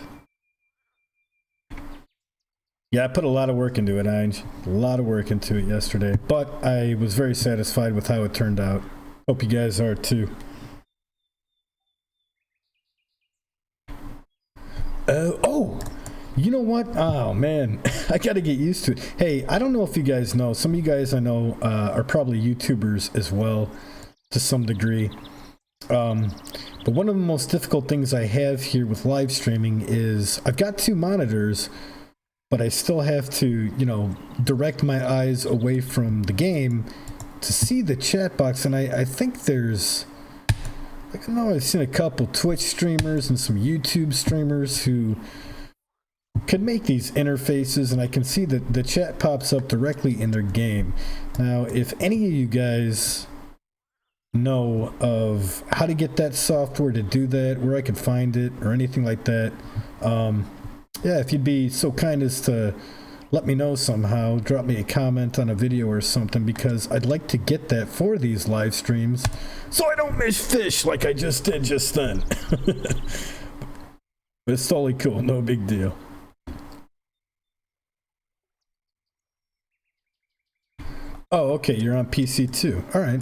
Yeah, I put a lot of work into it, Ainge. A lot of work into it yesterday, but I was very satisfied with how it turned out. Hope you guys are too. Oh, you know what? Oh, man. I got to get used to it. Hey, I don't know if you guys know. Some of you guys I know are probably YouTubers as well, to some degree. But one of the most difficult things I have here with live streaming is I've got 2 monitors, but I still have to, direct my eyes away from the game to see the chat box. And I think there's... I've seen a couple Twitch streamers and some YouTube streamers who could make these interfaces, and I can see that the chat pops up directly in their game. Now, if any of you guys know of how to get that software to do that, where I can find it, or anything like that, Yeah, if you'd be so kind as to let me know somehow, drop me a comment on a video or something, because I'd like to get that for these live streams so I don't miss fish like I just did just then. But it's totally cool, no big deal. Oh, okay, you're on PC too. All right.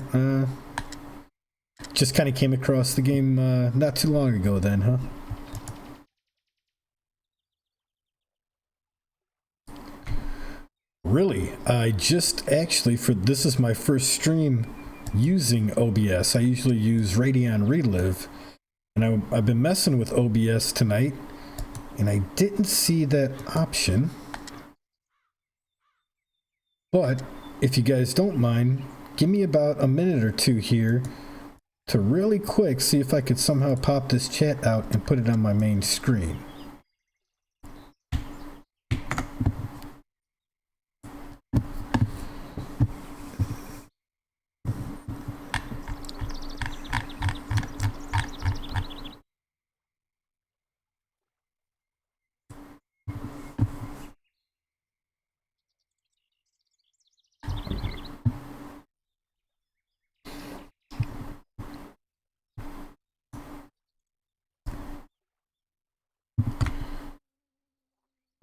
Just kind of came across the game not too long ago then, huh? Really? I just actually, this is my first stream using OBS. I usually use Radeon Relive. And I've been messing with OBS tonight, and I didn't see that option. But if you guys don't mind, give me about a minute or two here to really quick see if I could somehow pop this chat out and put it on my main screen.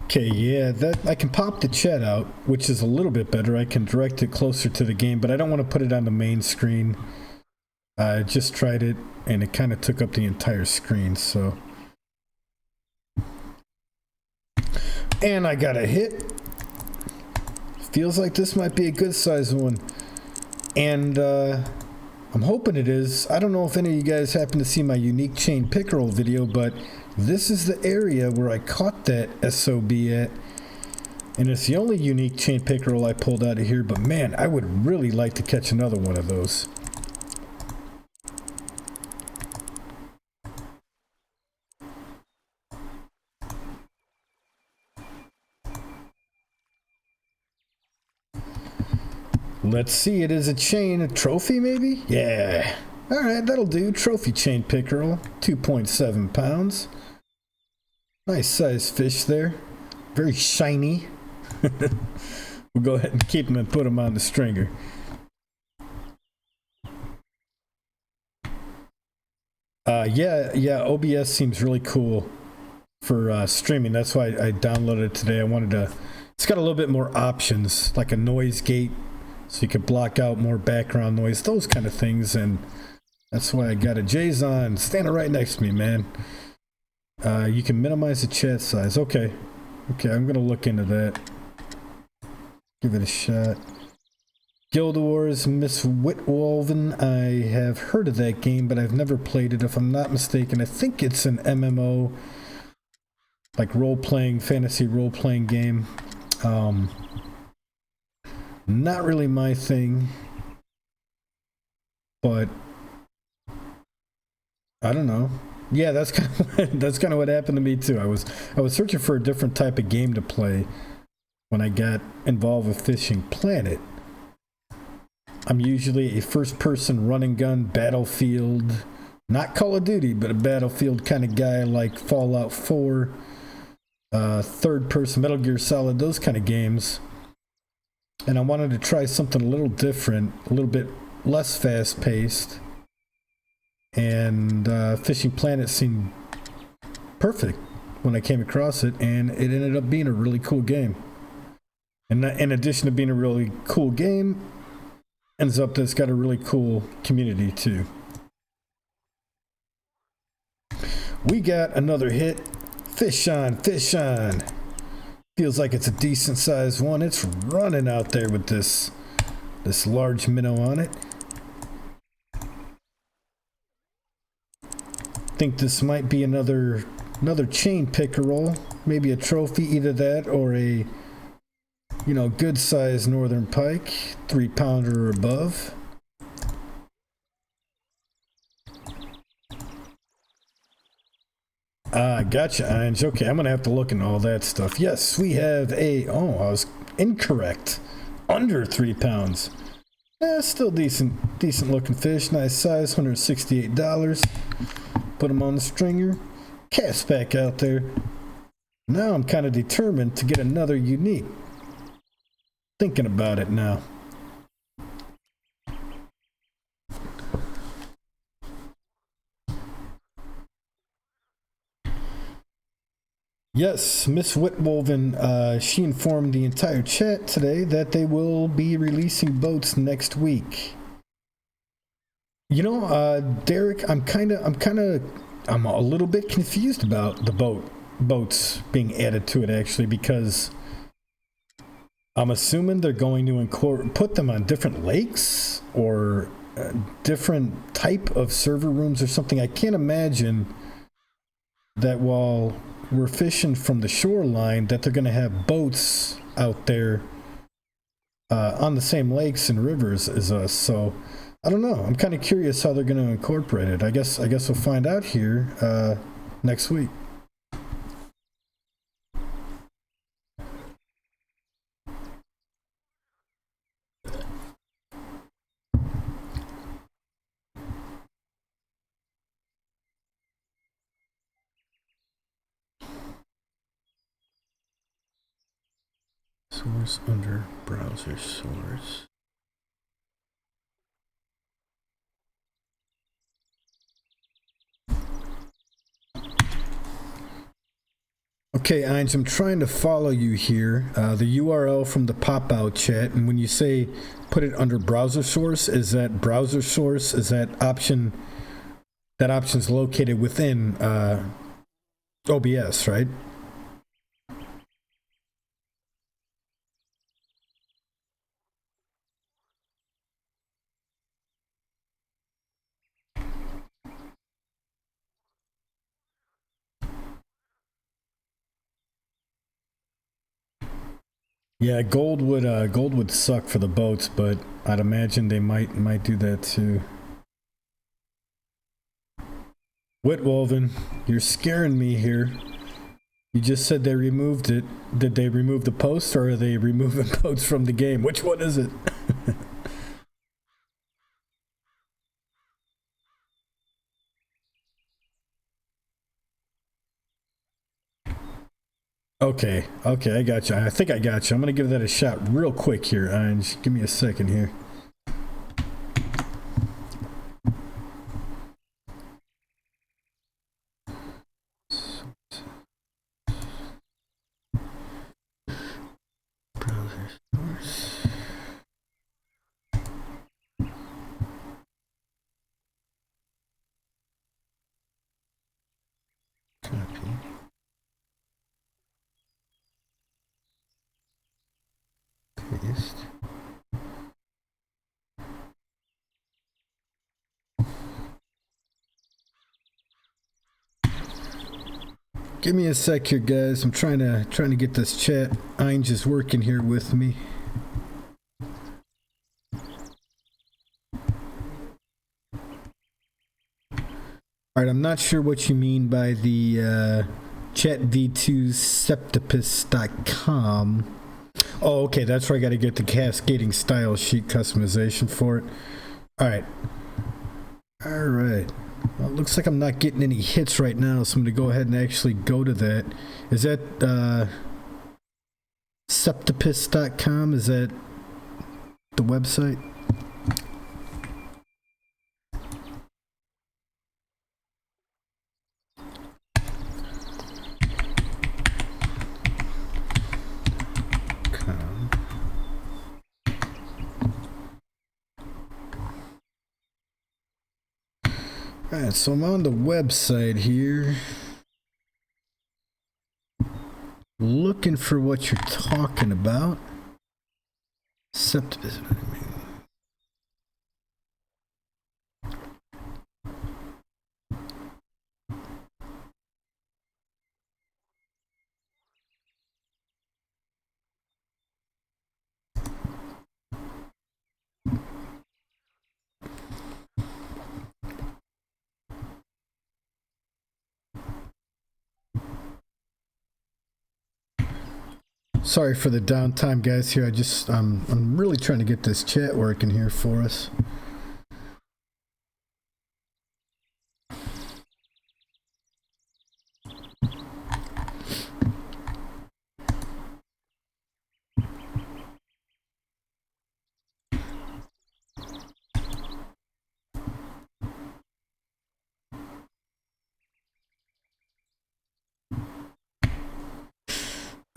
Okay, yeah, that I can pop the chat out, which is a little bit better. I can direct it closer to the game, but I don't want to put it on the main screen. I just tried it, and it kind of took up the entire screen, so. And I got a hit. Feels like this might be a good size one. And I'm hoping it is. I don't know if any of you guys happen to see my unique chain pickerel video, but this is the area where I caught that SOB at. And it's the only unique chain pickerel I pulled out of here, but man, I would really like to catch another one of those. Let's see, it is a chain, a trophy maybe? Yeah. Alright, that'll do. Trophy chain pickerel, 2.7 pounds. Nice size fish there. Very shiny. We'll go ahead and keep them and put them on the stringer. Yeah, OBS seems really cool for streaming. That's why I downloaded it today. I wanted to... It's got a little bit more options, like a noise gate, so you could block out more background noise, those kind of things, and that's why I got it. Jason, standing right next to me, man. You can minimize the chat size. Okay, I'm gonna look into that. Give it a shot. Guild Wars, Miss Whitwolven. I have heard of that game, but I've never played it. If I'm not mistaken, I think it's an MMO, like role-playing, fantasy role-playing game. Not really my thing, but I don't know. Yeah, that's kind of what happened to me too. I was searching for a different type of game to play when I got involved with Fishing Planet. I'm usually a first-person run-and-gun Battlefield, not Call of Duty, but a Battlefield kind of guy, like Fallout 4, third-person Metal Gear Solid, those kind of games. And I wanted to try something a little different, a little bit less fast-paced. And Fishing Planet seemed perfect when I came across it, and it ended up being a really cool game. And in addition to being a really cool game, ends up that it's got a really cool community too. We got another hit. Fish on, fish on. Feels like it's a decent sized one. It's running out there with this large minnow on it. Think this might be another chain pickerel, maybe a trophy, either that or a, you know, good sized northern pike, 3-pounder or above. Gotcha, Ange. Okay, I'm gonna have to look into all that stuff. Yes, we have I was incorrect. Under 3 pounds. Still decent looking fish. Nice size, $168. Put them on the stringer. Cast back out there. Now I'm kind of determined to get another unique. Thinking about it now. Yes, Miss Whitwolven, she informed the entire chat today that they will be releasing boats next week. You know, Derek, I'm a little bit confused about the boats being added to it, actually, because I'm assuming they're going to put them on different lakes or different type of server rooms or something. I can't imagine that while we're fishing from the shoreline that they're going to have boats out there on the same lakes and rivers as us. So I don't know. I'm kind of curious how they're going to incorporate it. I guess we'll find out here next week. Source under browser source. Okay, Ainz, I'm trying to follow you here. The URL from the pop-out chat, and when you say put it under browser source, is that browser source? Is that option? That option's located within OBS, right? Yeah, gold would suck for the boats, but I'd imagine they might do that too. Whitwolven, you're scaring me here. You just said they removed it. Did they remove the post, or are they removing boats from the game? Which one is it? Okay, I got you. I think I got you. I'm gonna give that a shot real quick here, Ainz. Give me a second here. Browser source. Copy. Paste. Give me a sec here, guys. I'm trying to get this chat. Ainz is working here with me. All right, I'm not sure what you mean by the chat v2 septipus.com. Oh, okay, that's where I got to get the cascading style sheet customization for it. All right. Well, it looks like I'm not getting any hits right now, so I'm going to go ahead and actually go to that. Is that septipus.com? Is that the website? Alright, so I'm on the website here, looking for what you're talking about. Septipus. Sorry for the downtime, guys. Here, I'm really trying to get this chat working here for us.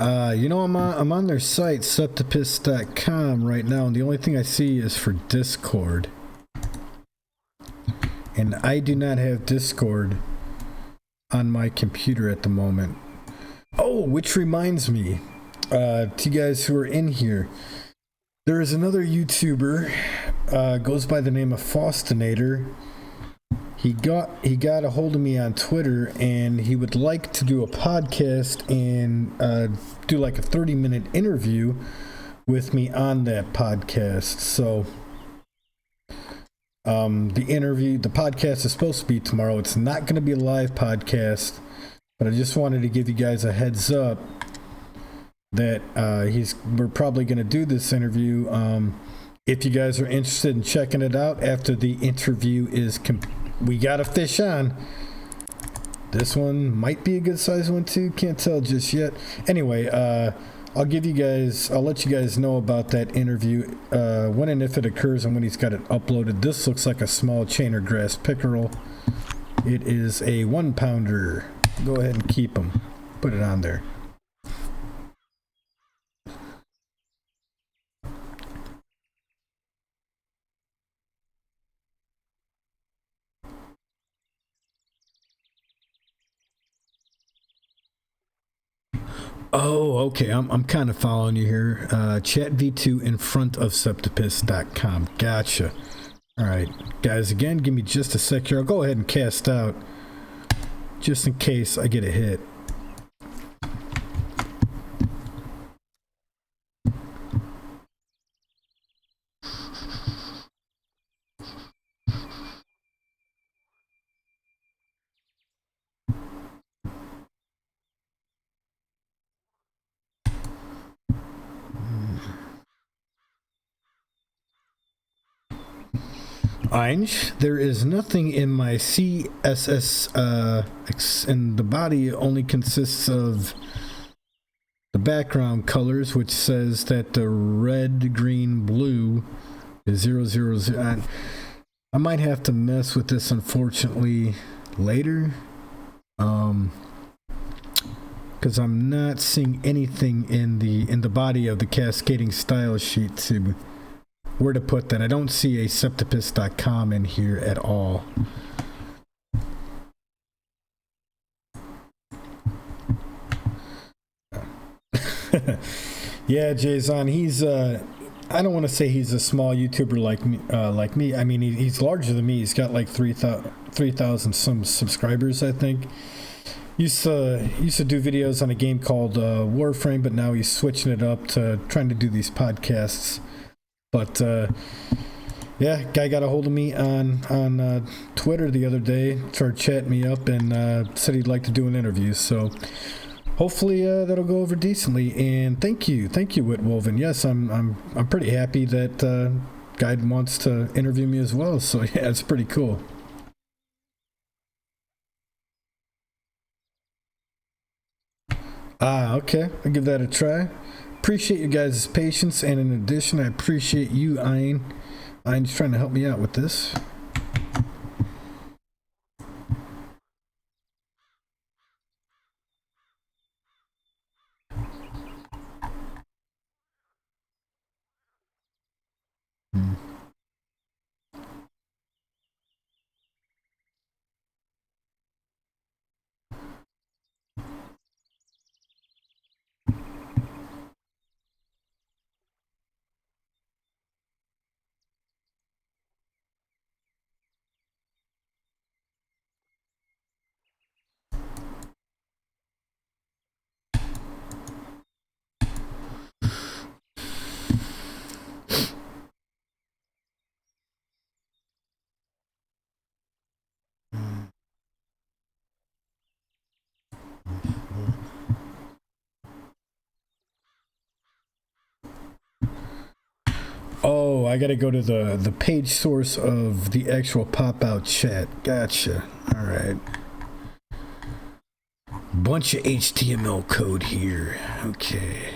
I'm on their site, septipus.com right now, and the only thing I see is for Discord. And I do not have Discord on my computer at the moment. Oh, which reminds me, to you guys who are in here, there is another YouTuber, goes by the name of Faustinator. He got a hold of me on Twitter, and he would like to do a podcast and do like a 30-minute interview with me on that podcast. So the podcast is supposed to be tomorrow. It's not going to be a live podcast, but I just wanted to give you guys a heads up that we're probably going to do this interview. If you guys are interested in checking it out after the interview is we got a fish on. This one might be a good size one too. Can't tell just yet. Anyway, I'll let you guys know about that interview when and if it occurs and when he's got it uploaded. This looks like a small chainer grass pickerel. It is a 1-pounder. Go ahead and keep him. Put it on there. Oh, okay. I'm kind of following you here. Chat V2 in front of septipus.com. Gotcha. All right, guys, again, give me just a sec here. I'll go ahead and cast out just in case I get a hit. There is nothing in my CSS, and the body only consists of the background colors, which says that the red, green, blue is 000. I might have to mess with this, unfortunately, later, because I'm not seeing anything in the body of the cascading style sheet to where to put that. I don't see a septipus.com in here at all. Yeah, Jason, he's I don't want to say he's a small YouTuber like me. I mean, he's larger than me. He's got like 3,000 some subscribers, I think. Used to do videos on a game called Warframe, but now he's switching it up to trying to do these podcasts. But yeah, guy got a hold of me on Twitter the other day, started chatting me up, and said he'd like to do an interview. So hopefully that'll go over decently. And thank you, Whitwoven. Yes, I'm pretty happy that guy wants to interview me as well. So yeah, it's pretty cool. Okay, I'll give that a try. Appreciate you guys' patience, and in addition, I appreciate you, Ein. Ein's trying to help me out with this. Oh, I gotta go to the page source of the actual pop-out chat. Gotcha. All right. Bunch of HTML code here. Okay.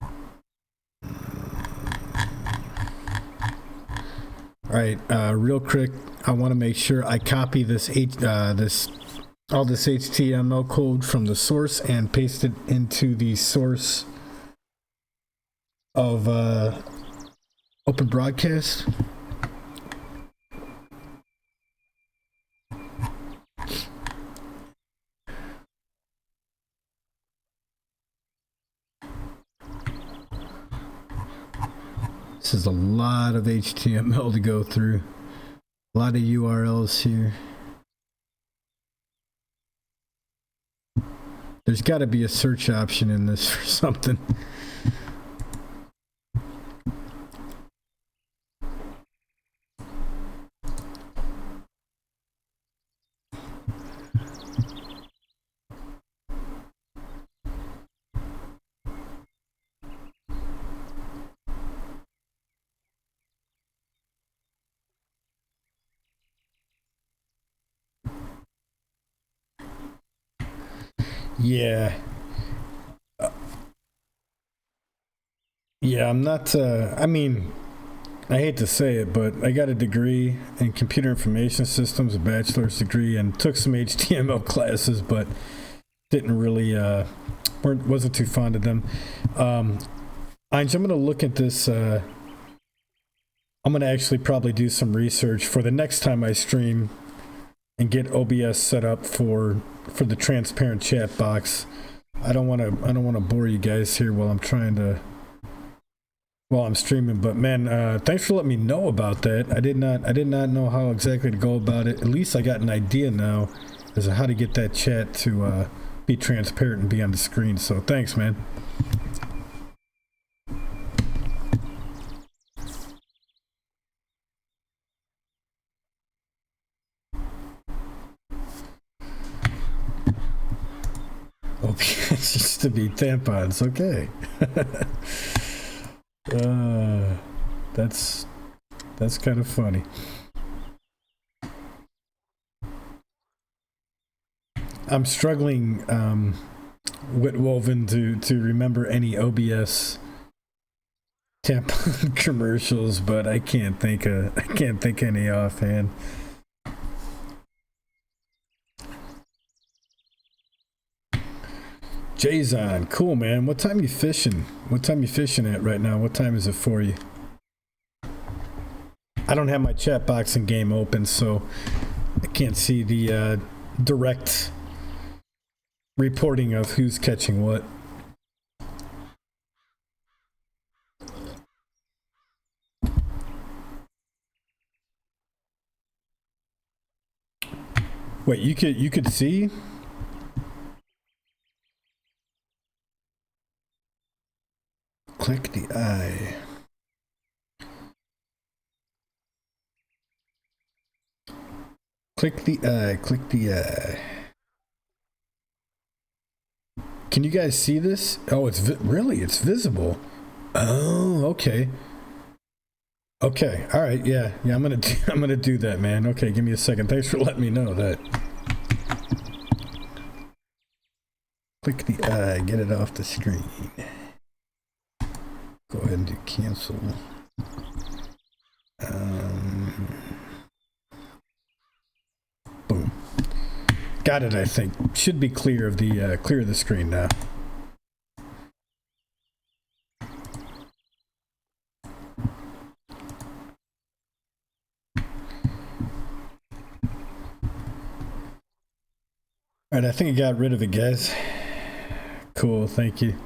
All right. Real quick, I want to make sure I copy this all this HTML code from the source and paste it into the source of Open Broadcast. This is a lot of HTML to go through. A lot of URLs here. There's got to be a search option in this for something. Yeah. Yeah, I'm not, I mean, I hate to say it, but I got a degree in computer information systems, a bachelor's degree, and took some HTML classes, but didn't really, wasn't too fond of them. Ange, I'm going to look at this, I'm going to actually probably do some research for the next time I stream and get OBS set up for the transparent chat box. I don't want to bore you guys here while I'm streaming, but man, thanks for letting me know about that. I did not know how exactly to go about it. At least I got an idea now as to how to get that chat to be transparent and be on the screen. So thanks, man. OPS used to be tampons. Okay. That's kind of funny. I'm struggling, Witwoven, to remember any OBS tampon commercials, but I can't think any offhand. Jay's on. Cool, man. What time you fishing? What time you fishing at right now? What time is it for you? I don't have my chat box and game open, so I can't see the direct reporting of who's catching what. Wait, you could see? Click the eye. Click the eye. Click the eye. Can you guys see this? Oh, it's really, it's visible. Oh, okay. Okay. All right. Yeah. I'm gonna do that, man. Okay. Give me a second. Thanks for letting me know that. Click the eye. Get it off the screen. Go ahead and do cancel. Boom. Got it, I think. Should be clear of the screen now. All right, I think I got rid of it, guys. Cool, thank you.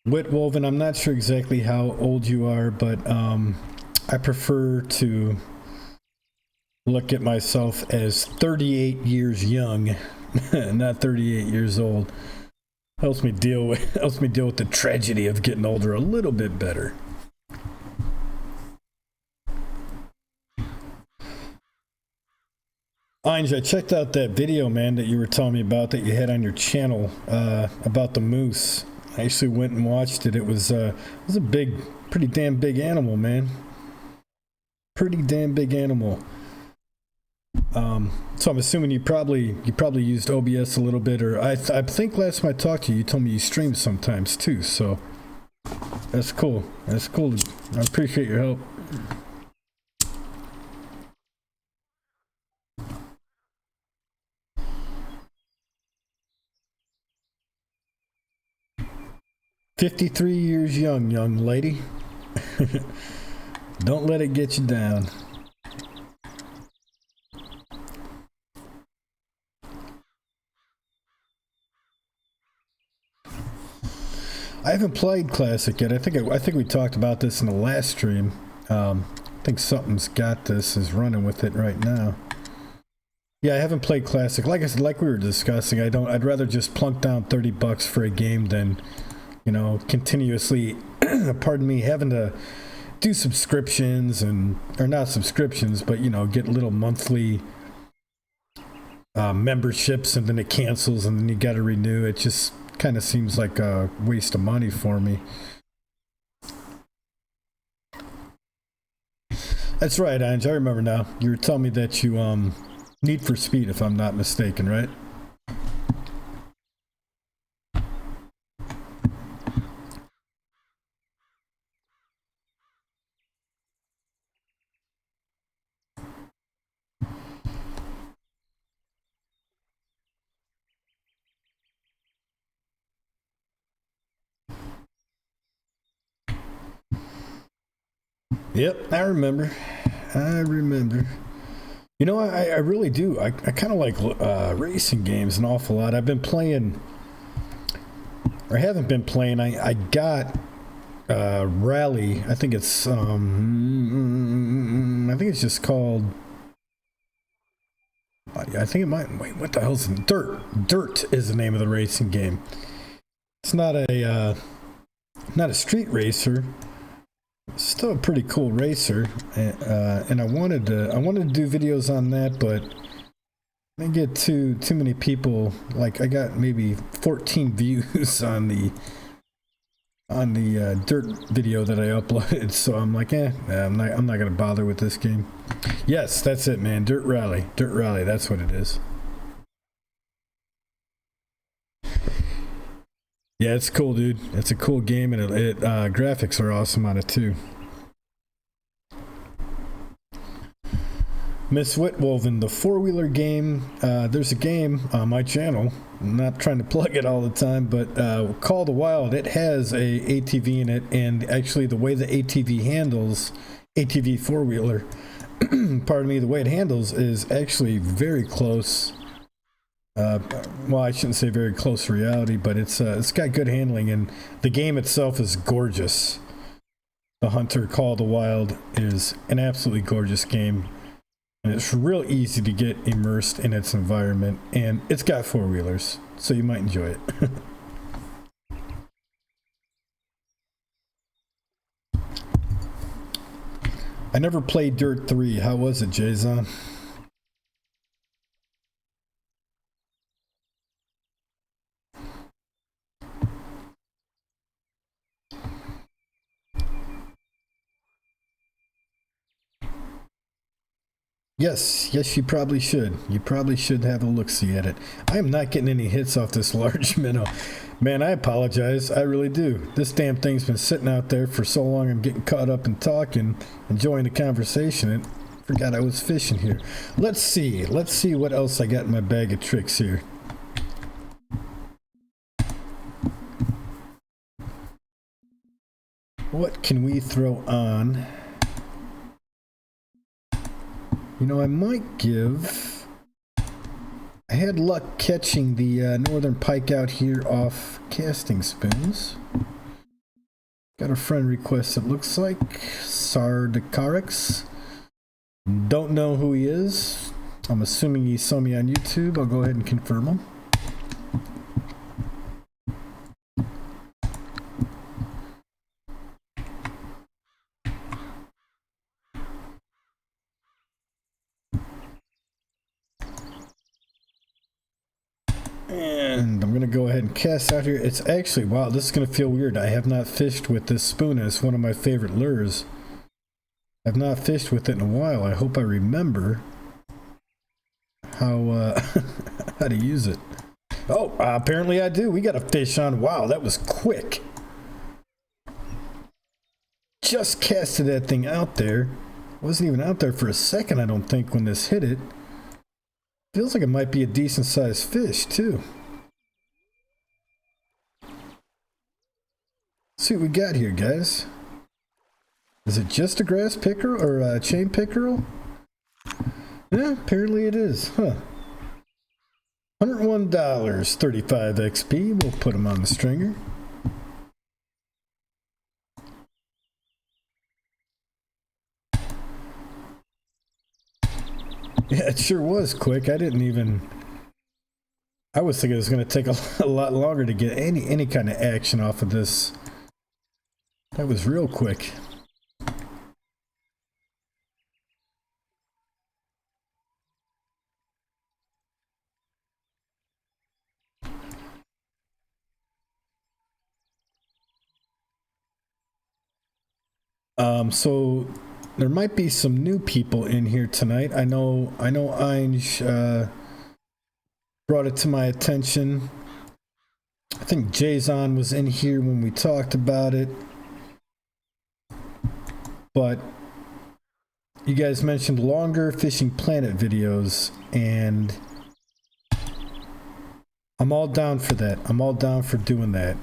Witwoven, I'm not sure exactly how old you are, but I prefer to look at myself as 38 years young, not 38 years old. Helps me deal with the tragedy of getting older a little bit better. Ange, I checked out that video, man, that you were telling me about that you had on your channel about the moose. I actually went and watched it. It was a pretty damn big animal, man. Pretty damn big animal. So I'm assuming you probably used OBS a little bit, or I think last time I talked to you, you told me you stream sometimes too. So that's cool. That's cool. I appreciate your help. 53 years young, young lady. Don't let it get you down. I haven't played Classic yet. I think we talked about this in the last stream. I think something's got this is running with it right now. Yeah, I haven't played Classic. Like I said, like we were discussing, I'd rather just plunk down $30 for a game than, you know, continuously, pardon me, having to do subscriptions or not subscriptions, but, you know, get little monthly memberships, and then it cancels, and then you got to renew. It just kind of seems like a waste of money for me. That's right, Ange. I remember now. You were telling me that you Need for Speed, if I'm not mistaken, right? Yep, I remember. You know, I really do. I kind of like racing games an awful lot. I've been playing, or haven't been playing. I got Rally. I think it's just called. I think it might. Wait, what the hell's it? Dirt? Dirt is the name of the racing game. It's not a street racer. Still a pretty cool racer, and I wanted to do videos on that, but I didn't get too many people. Like, I got maybe 14 views on the dirt video that I uploaded, so I'm like, I'm not gonna bother with this game. Yes, that's it, man. Dirt Rally, that's what it is. Yeah, it's cool, dude. It's a cool game, and it graphics are awesome on it too. Miss Whitwoven, the four-wheeler game. There's a game on my channel. I'm not trying to plug it all the time, but Call the Wild. It has a ATV in it, and actually the way the ATV handles, ATV four-wheeler, pardon me, the way it handles is actually very close. Well, I shouldn't say very close to reality, but it's got good handling, and the game itself is gorgeous. The Hunter Call the Wild is an absolutely gorgeous game, and it's real easy to get immersed in its environment, and it's got four-wheelers, so you might enjoy it. I never played Dirt 3. How was it, Jason? Yes, you probably should. You probably should have a look-see at it. I am not getting any hits off this large minnow. Man, I apologize. I really do. This damn thing's been sitting out there for so long. I'm getting caught up in talking, enjoying the conversation, and forgot I was fishing here. Let's see what else I got in my bag of tricks here. What can we throw on? You know, I might give... I had luck catching the northern pike out here off casting spoons. Got a friend request, it looks like. Sardakarix. Don't know who he is. I'm assuming he saw me on YouTube. I'll go ahead and confirm him. And I'm going to go ahead and cast out here. It's actually, wow, this is going to feel weird. I have not fished with this spoon, and it's one of my favorite lures. I've not fished with it in a while. I hope I remember how how to use it. Oh, apparently I do. We got a fish on. Wow, that was quick. Just casted that thing out there. Wasn't even out there for a second, I don't think, when this hit it. Feels like it might be a decent sized fish too. see what we got here, guys. Is it just a grass pickerel or a chain pickerel? Yeah, apparently it is, huh? $101, 35 XP. We'll put them on the stringer. Yeah, it sure was quick. I was thinking it was going to take a lot longer to get any kind of action off of this. That was real quick. So there might be some new people in here tonight. I know Einj brought it to my attention. I think Jason was in here when we talked about it. But you guys mentioned longer Fishing Planet videos, and I'm all down for that. I'm all down for doing that.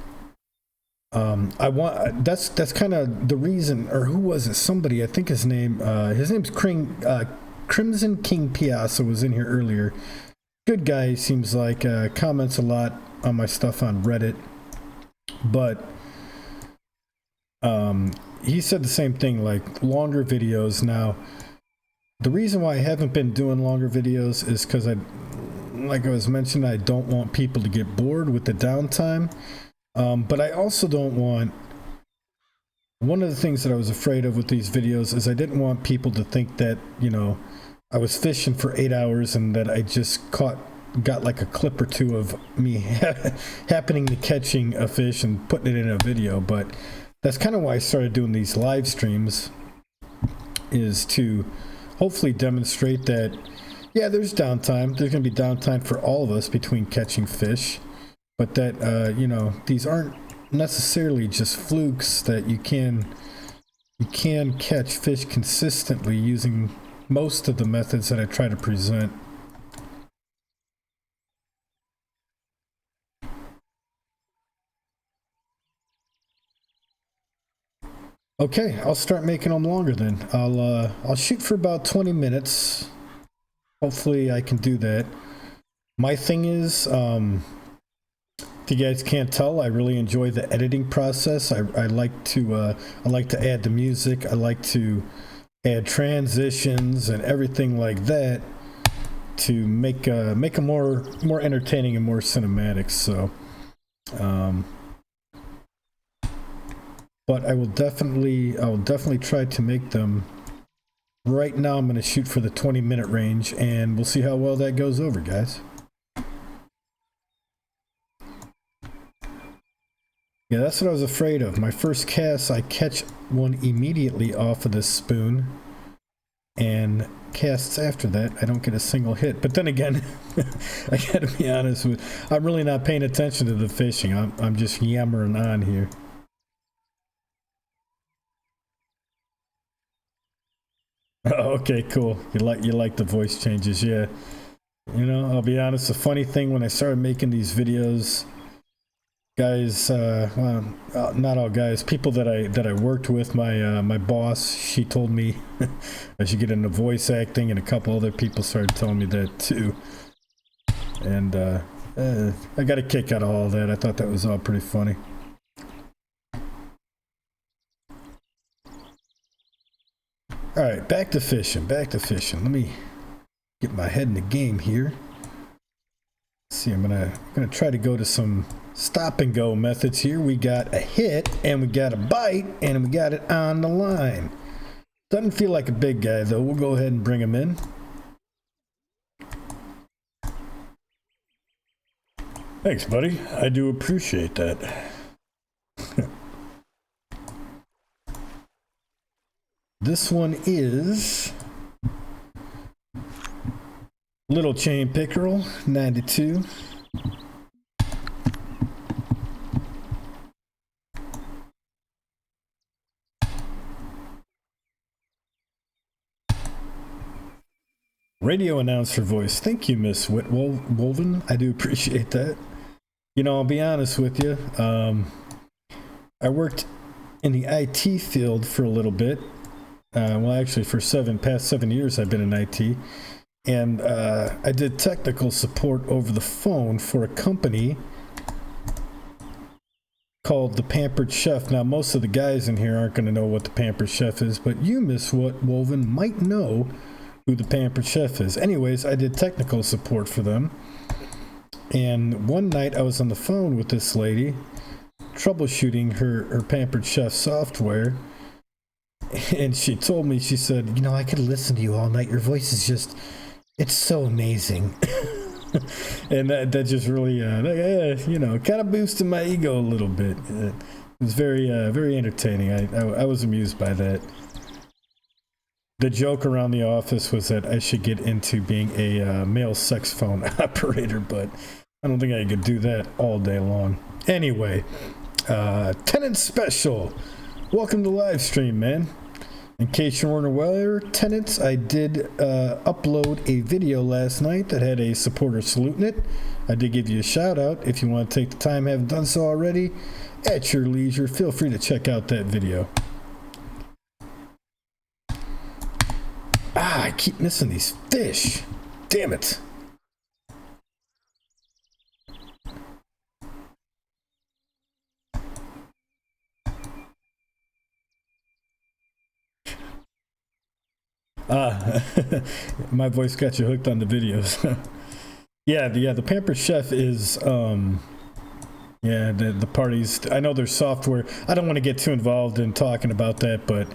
That's kind of the reason, or who was it? Somebody, I think his name's Crimson King Piazza was in here earlier. Good guy, seems like, comments a lot on my stuff on Reddit, but he said the same thing, like longer videos. Now, the reason why I haven't been doing longer videos is because like I was mentioning, I don't want people to get bored with the downtime. But I also don't want, one of the things that I was afraid of with these videos is I didn't want people to think that, you know, I was fishing for 8 hours and that I just got like a clip or two of me happening to catching a fish and putting it in a video. But that's kind of why I started doing these live streams, is to hopefully demonstrate that, yeah, there's downtime. There's going to be downtime for all of us between catching fish. But that, you know, these aren't necessarily just flukes, that you can catch fish consistently using most of the methods that I try to present. Okay, I'll start making them longer then. I'll shoot for about 20 minutes. Hopefully I can do that. My thing is, if you guys can't tell, I really enjoy the editing process. I like to add the music. I like to add transitions and everything like that to make them more entertaining and more cinematic. So, but I will definitely try to make them. Right now, I'm going to shoot for the 20-minute range, and we'll see how well that goes over, guys. Yeah, that's what I was afraid of. My first cast, I catch one immediately off of this spoon, and casts after that, I don't get a single hit. But then again, I gotta be honest with, I'm really not paying attention to the fishing. I'm just yammering on here. Okay, cool. You like the voice changes, yeah. You know, I'll be honest. The funny thing, when I started making these videos, guys, well, not all guys, people that I worked with, my boss, she told me I should get into voice acting, and a couple other people started telling me that too. And I got a kick out of all that. I thought that was all pretty funny. All right, back to fishing. Let me get my head in the game here. Let's see, I'm gonna try to go to some stop and go methods here. We got a hit, and we got a bite, and we got it on the line. Doesn't feel like a big guy though. We'll go ahead and bring him in. Thanks, buddy. I do appreciate that. This one is little chain pickerel, 92. Radio announcer voice. Thank you, Miss Whitwoven. I do appreciate that. You know, I'll be honest with you. I worked in the IT field for a little bit. Well, actually, for past 7 years, I've been in IT. And I did technical support over the phone for a company called the Pampered Chef. Now, most of the guys in here aren't going to know what the Pampered Chef is, but you, Miss Woven, might know who the Pampered Chef is. Anyways, I did technical support for them. And one night I was on the phone with this lady, troubleshooting her Pampered Chef software. And she told me, she said, you know, I could listen to you all night. Your voice is just, it's so amazing. And that just really, you know, kind of boosted my ego a little bit. It was very entertaining. I was amused by that. The joke around the office was that I should get into being a male sex phone operator, but I don't think I could do that all day long. Anyway, Tenant Special. Welcome to the live stream, man. In case you weren't aware, Tenants, I did upload a video last night that had a supporter salute in it. I did give you a shout out. If you want to take the time, haven't done so already, at your leisure, feel free to check out that video. I keep missing these fish. Damn it. My voice got you hooked on the videos. The Pampered Chef is the parties. I know there's software. I don't want to get too involved in talking about that, but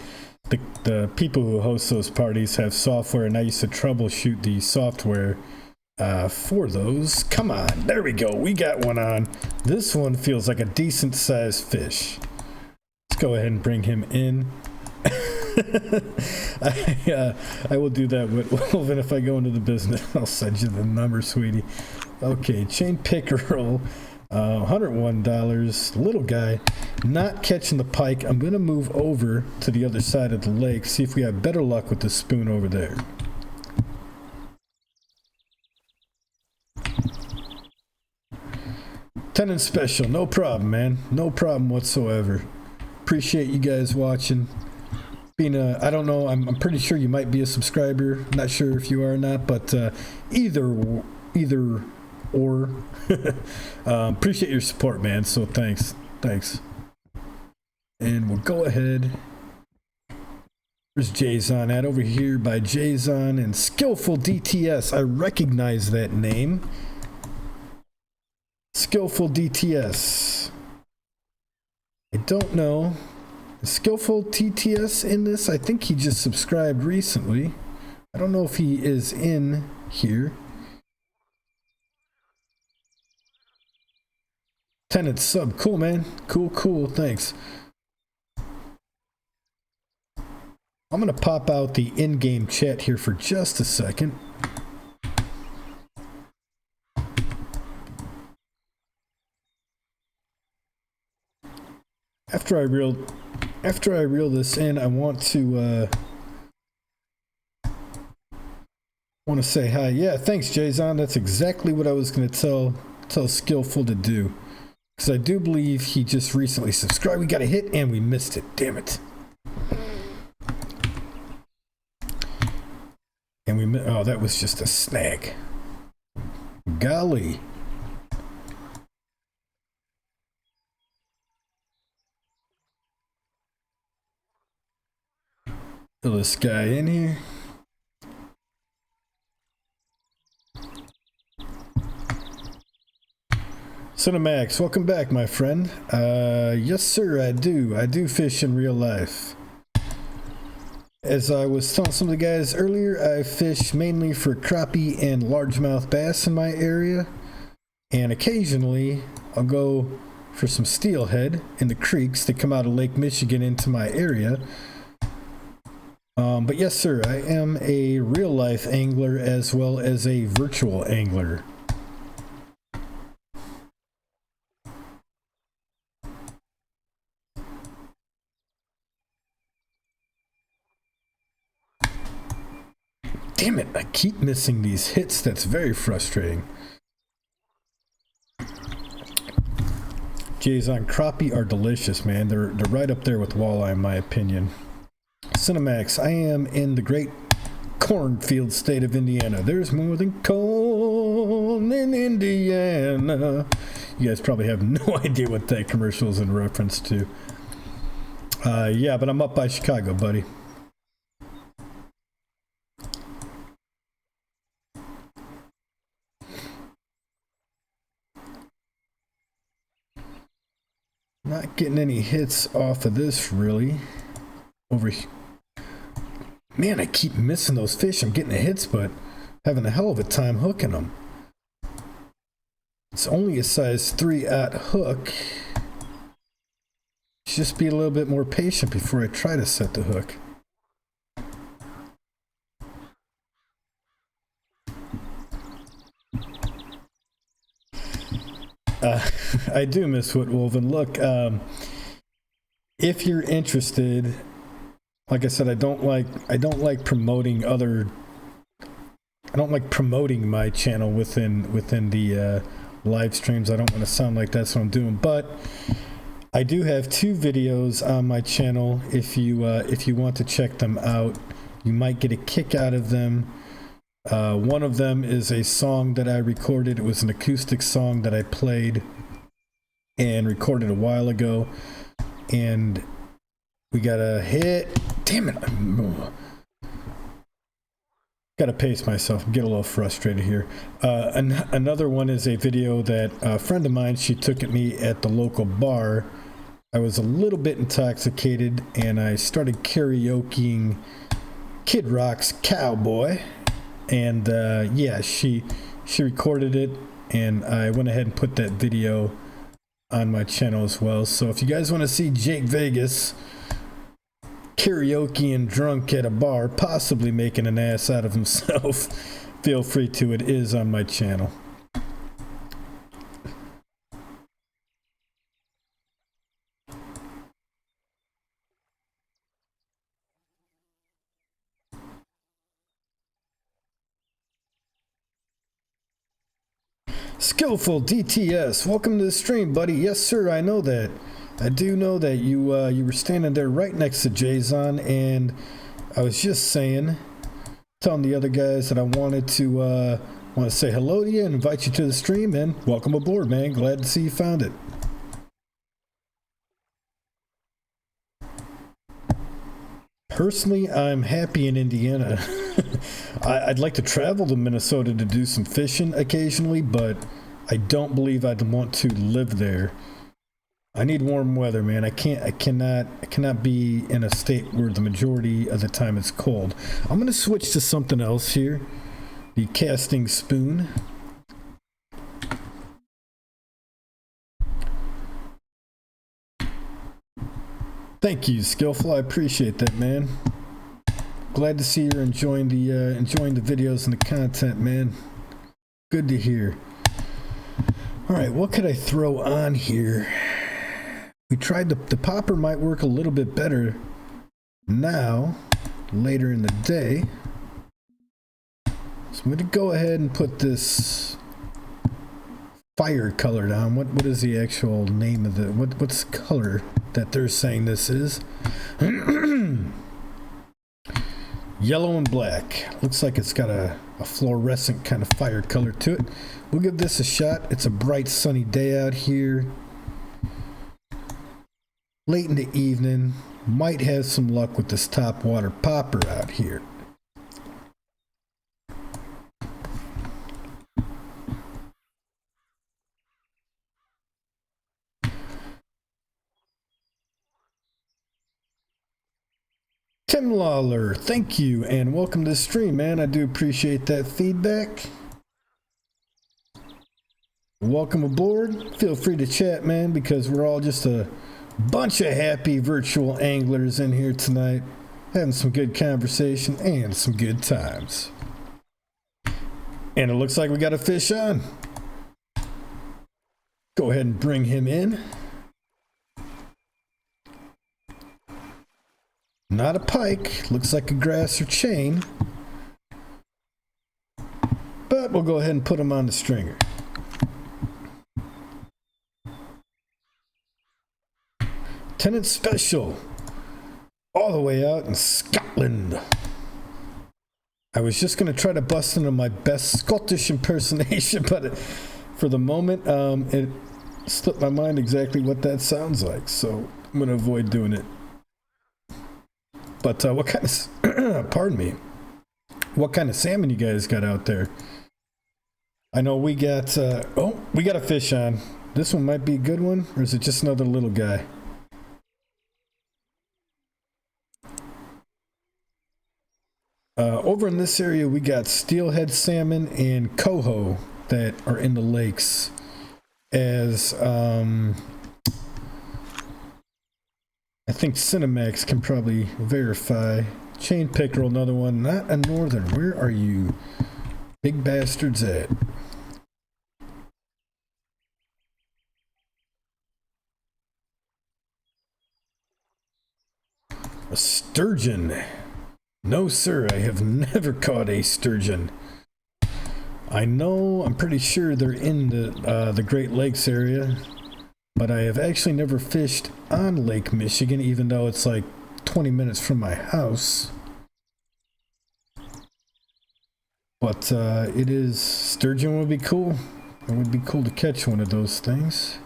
the people who host those parties have software, and I used to troubleshoot the software for those. Come on, there we go. We got one on. This one feels like a decent sized fish. Let's go ahead and bring him in. I will do that with Wolven if I go into the business. I'll send you the number, sweetie. Okay, chain pickerel, $101. Little guy, not catching the pike. I'm going to move over to the other side of the lake, see if we have better luck with the spoon over there. Tenant Special, no problem, man. No problem whatsoever. Appreciate you guys watching. I don't know, I'm pretty sure you might be a subscriber. Not sure if you are or not, but either or. Appreciate your support, man. So thanks. And we'll go ahead. There's Jason at over here by Jason and Skillful DTS. I recognize that name. Skillful DTS. I don't know. Is Skillful TTS in this? I think he just subscribed recently. I don't know if he is in here. Tenant sub. Cool, man. Cool. Thanks. I'm going to pop out the in-game chat here for just a second. After I reel this in, I want to say hi. Yeah, thanks, Jason. That's exactly what I was going to tell Skillful to do, because I do believe he just recently subscribed. We got a hit and we missed it. Damn it. And oh, that was just a snag. Golly. Fill this guy in here. Cinemax, welcome back, my friend. Yes, sir, I do fish in real life. As I was telling some of the guys earlier, I fish mainly for crappie and largemouth bass in my area. And occasionally, I'll go for some steelhead in the creeks that come out of Lake Michigan into my area. But yes, sir, I am a real-life angler as well as a virtual angler. Damn it, I keep missing these hits. That's very frustrating. Jason, crappie are delicious, man. They're right up there with walleye, in my opinion. Cinemax, I am in the great cornfield state of Indiana. There's more than corn in Indiana. You guys probably have no idea what that commercial is in reference to. Yeah, but I'm up by Chicago, buddy. Not getting any hits off of this, really. Over here. Man, I keep missing those fish. I'm getting the hits, but having a hell of a time hooking them. It's only a size 3/0 hook. Just be a little bit more patient before I try to set the hook. I do miss Woodwolven. Look, if you're interested, like I said, I don't like promoting other. I don't like promoting my channel within the live streams. I don't want to sound like that's what I'm doing, but I do have 2 videos on my channel. If you want to check them out, you might get a kick out of them. One of them is a song that I recorded. It was an acoustic song that I played and recorded a while ago, and we got a hit. Damn it. Gotta pace myself. I'm getting a little frustrated here. Another one is a video that a friend of mine, she took at me at the local bar. I was a little bit intoxicated and I started karaokeing Kid Rock's Cowboy. And yeah, she recorded it, and I went ahead and put that video on my channel as well. So if you guys want to see Jake Vegas karaoke and drunk at a bar, possibly making an ass out of himself, feel free to. It is on my channel. Skillful DTS, welcome to the stream, buddy. Yes, sir, I know that. I do know that you were standing there right next to Jason, and I was just telling the other guys that I wanted to say hello to you and invite you to the stream, and welcome aboard, man. Glad to see you found it. Personally, I'm happy in Indiana. I'd like to travel to Minnesota to do some fishing occasionally, but I don't believe I'd want to live there. I need warm weather, man. I cannot be in a state where the majority of the time it's cold. I'm gonna switch to something else here. The casting spoon. Thank you, Skillful. I appreciate that, man. Glad to see you're enjoying the videos and the content, man. Good to hear. All right, what could I throw on here? We tried the popper might work a little bit better now, later in the day. So I'm going to go ahead and put this fire color down. What is the actual name of the what's the color that they're saying this is? Yellow and black. Looks like it's got a fluorescent kind of fire color to it. We'll give this a shot. It's a bright sunny day out here. Late in the evening. Might have some luck with this topwater popper out here. Tim Lawler, thank you, and welcome to the stream, man. I do appreciate that feedback. Welcome aboard. Feel free to chat, man, because we're all just a bunch of happy virtual anglers in here tonight, having some good conversation and some good times. And it looks like we got a fish on. Go ahead and bring him in. Not a pike, looks like a grass or chain. But we'll go ahead and put him on the stringer. Tenant Special, all the way out in Scotland. I was just going to try to bust into my best Scottish impersonation, but for the moment, it slipped my mind exactly what that sounds like, so I'm going to avoid doing it. But what kind of, pardon me, what kind of salmon you guys got out there? I know we got, we got a fish on. This one might be a good one, or is it just another little guy? Over in this area, we got steelhead salmon and coho that are in the lakes. As I think Cinemax can probably verify. Chain pickerel, another one, not a northern. Where are you big bastards at? A sturgeon. No, sir, I have never caught a sturgeon. I know, I'm pretty sure they're in the Great Lakes area, but I have actually never fished on Lake Michigan, even though it's like 20 minutes from my house. But it is, sturgeon would be cool. It would be cool to catch one of those things.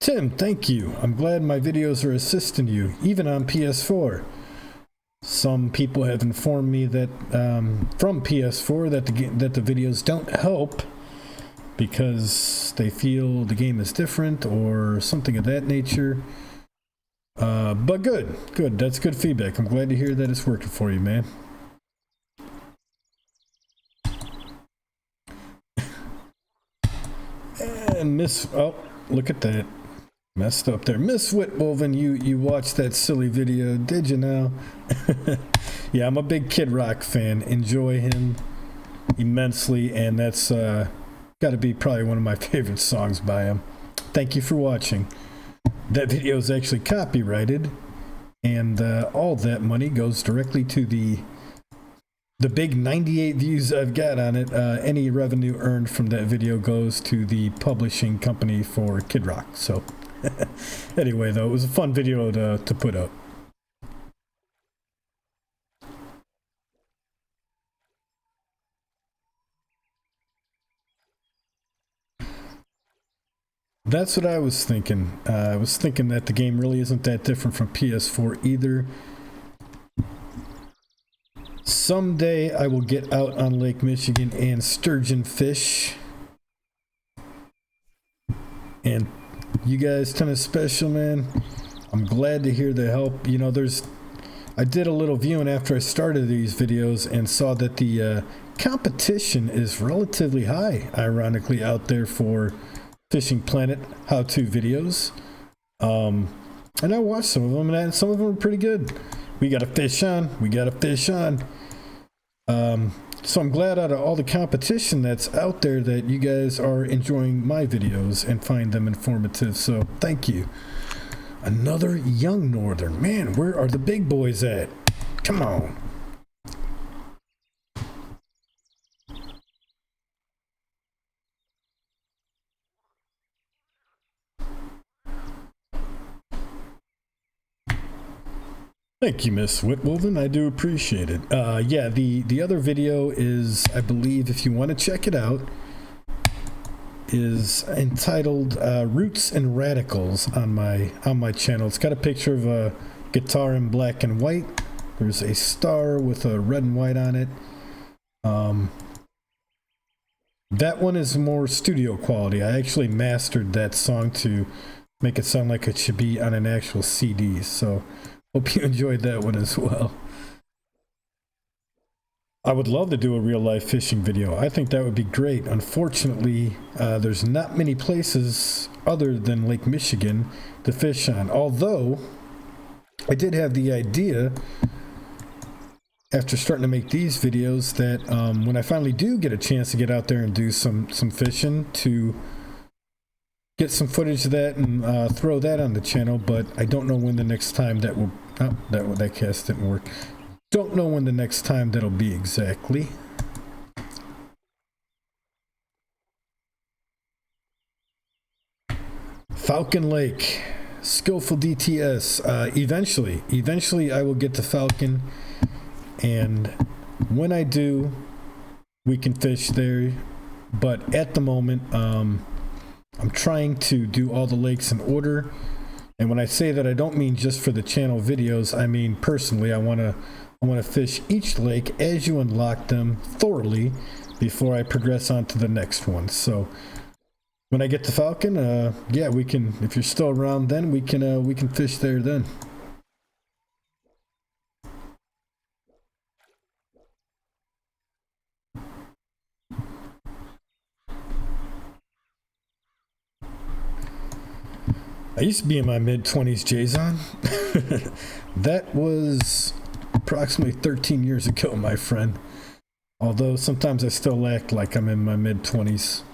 Tim, thank you. I'm glad my videos are assisting you, even on PS4. Some people have informed me that from PS4 that the videos don't help because they feel the game is different or something of that nature. But good. That's good feedback. I'm glad to hear that it's working for you, man. And look at that. Messed up there. Miss Whitwoven, you watched that silly video, did you now? Yeah, I'm a big Kid Rock fan. Enjoy him immensely, and that's got to be probably one of my favorite songs by him. Thank you for watching. That video is actually copyrighted, and all that money goes directly to the big 98 views I've got on it. Any revenue earned from that video goes to the publishing company for Kid Rock. So anyway, though, it was a fun video to put up. That's what I was thinking. I was thinking that the game really isn't that different from PS4 either. Someday I will get out on Lake Michigan and sturgeon fish. And you guys, Tenant Special, man, I'm glad to hear the help. You know, I did a little viewing after I started these videos and saw that the competition is relatively high, ironically, out there for Fishing Planet how-to videos. And I watched some of them, and some of them are pretty good. We got a fish on. So I'm glad out of all the competition that's out there that you guys are enjoying my videos and find them informative. So thank you. Another young northern. Man, where are the big boys at? Come on. Thank you, Miss Whitwoven. I do appreciate it. Yeah, the other video is, I believe, if you want to check it out, is entitled Roots and Radicals on my channel. It's got a picture of a guitar in black and white. There's a star with a red and white on it. That one is more studio quality. I actually mastered that song to make it sound like it should be on an actual CD. So hope you enjoyed that one as well. I would love to do a real-life fishing video. I think that would be great. Unfortunately, there's not many places other than Lake Michigan to fish on. Although, I did have the idea, after starting to make these videos, that when I finally do get a chance to get out there and do some fishing, to get some footage of that and throw that on the channel. But I don't know when the next time that will... Oh, that cast didn't work. Don't know when the next time that'll be exactly. Falcon Lake, skillful DTS. Eventually I will get to Falcon, and when I do, we can fish there. But at the moment, I'm trying to do all the lakes in order. And when I say that, I don't mean just for the channel videos. I mean personally, I want to fish each lake as you unlock them thoroughly before I progress on to the next one. So when I get to Falcon, yeah, we can. If you're still around, then we can fish there then. I used to be in my mid-20s, Jason. That was approximately 13 years ago, my friend. Although sometimes I still act like I'm in my mid-20s.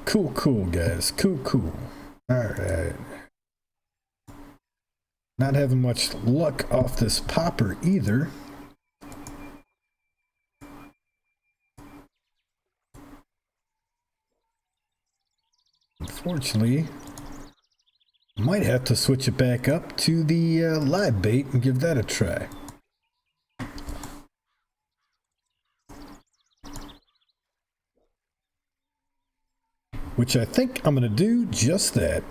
Cool, guys. Cool. Alright. Not having much luck off this popper either. Unfortunately, might have to switch it back up to the live bait and give that a try. Which I think I'm going to do just that.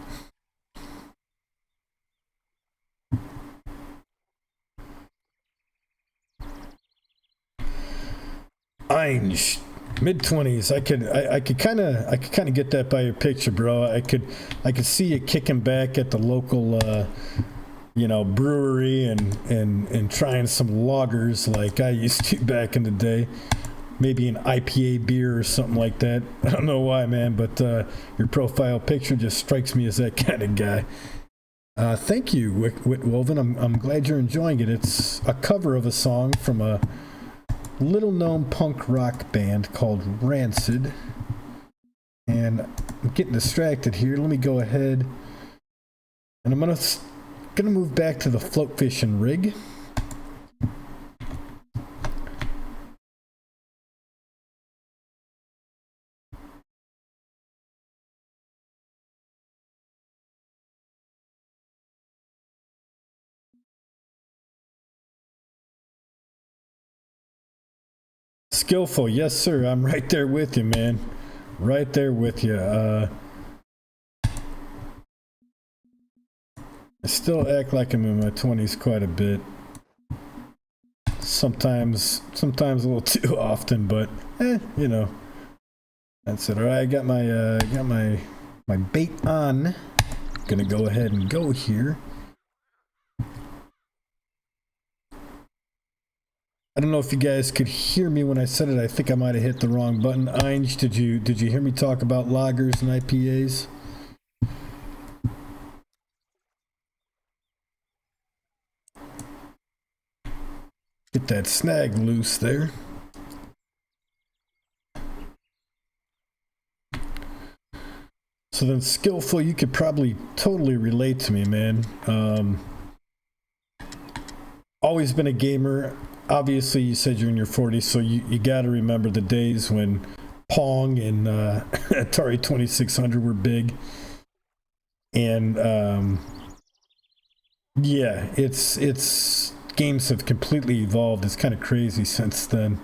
Einsch. Mid-20s. I could kind of get that by your picture, bro. I could see you kicking back at the local brewery and trying some lagers like I used to back in the day. Maybe an IPA beer or something like that. I don't know why, man, but your profile picture just strikes me as that kind of guy. Thank you, Whitwoven. I'm glad you're enjoying it. It's a cover of a song from a little known punk rock band called Rancid, and I'm getting distracted here. Let me go ahead and I'm gonna move back to the float fishing rig. Skillful, yes sir, I'm right there with you, man. Right there with you. I still act like I'm in my 20s quite a bit. Sometimes a little too often, but that's it. All right, I got my bait on. Gonna go ahead and go here. I don't know if you guys could hear me when I said it. I think I might have hit the wrong button. Einsch, did you hear me talk about lagers and IPAs? Get that snag loose there. So then, Skillful, you could probably totally relate to me, man. Always been a gamer. Obviously, you said you're in your 40s, so you got to remember the days when Pong and Atari 2600 were big. And yeah, it's games have completely evolved. It's kind of crazy since then.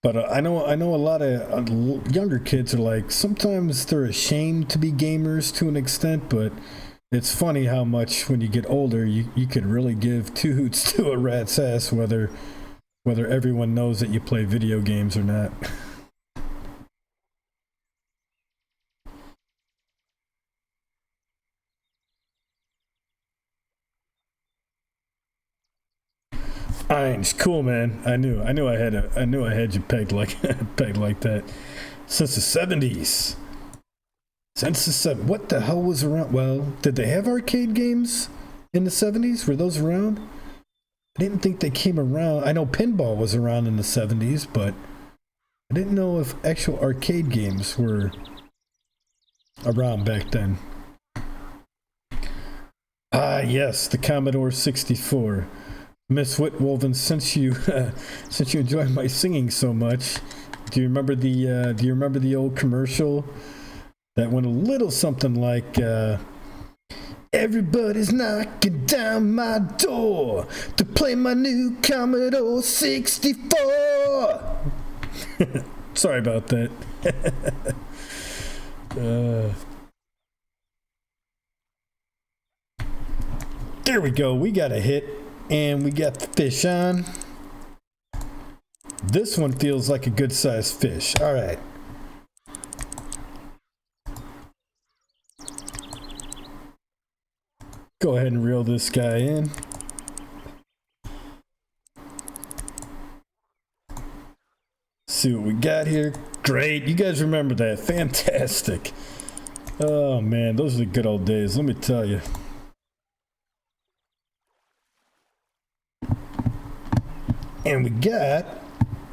But I know a lot of younger kids are like, sometimes they're ashamed to be gamers to an extent, but it's funny how much when you get older, you could really give two hoots to a rat's ass whether everyone knows that you play video games or not. Einsch, cool, man. I knew I had you pegged like that since the 70s. What the hell was around? Well, did they have arcade games in the 70s? Were those around? I didn't think they came around. I know pinball was around in the 70s, but I didn't know if actual arcade games were around back then. Ah, yes, the Commodore 64. Miss Whitwoven, since you enjoy my singing so much, do you remember the old commercial that went a little something like everybody's knocking down my door to play my new Commodore 64. Sorry about that. There we go. We got a hit, and we got the fish on. This one feels like a good sized fish. All right. Go ahead and reel this guy in. See what we got here. Great. You guys remember that. Fantastic. Oh, man. Those are the good old days. Let me tell you. And we got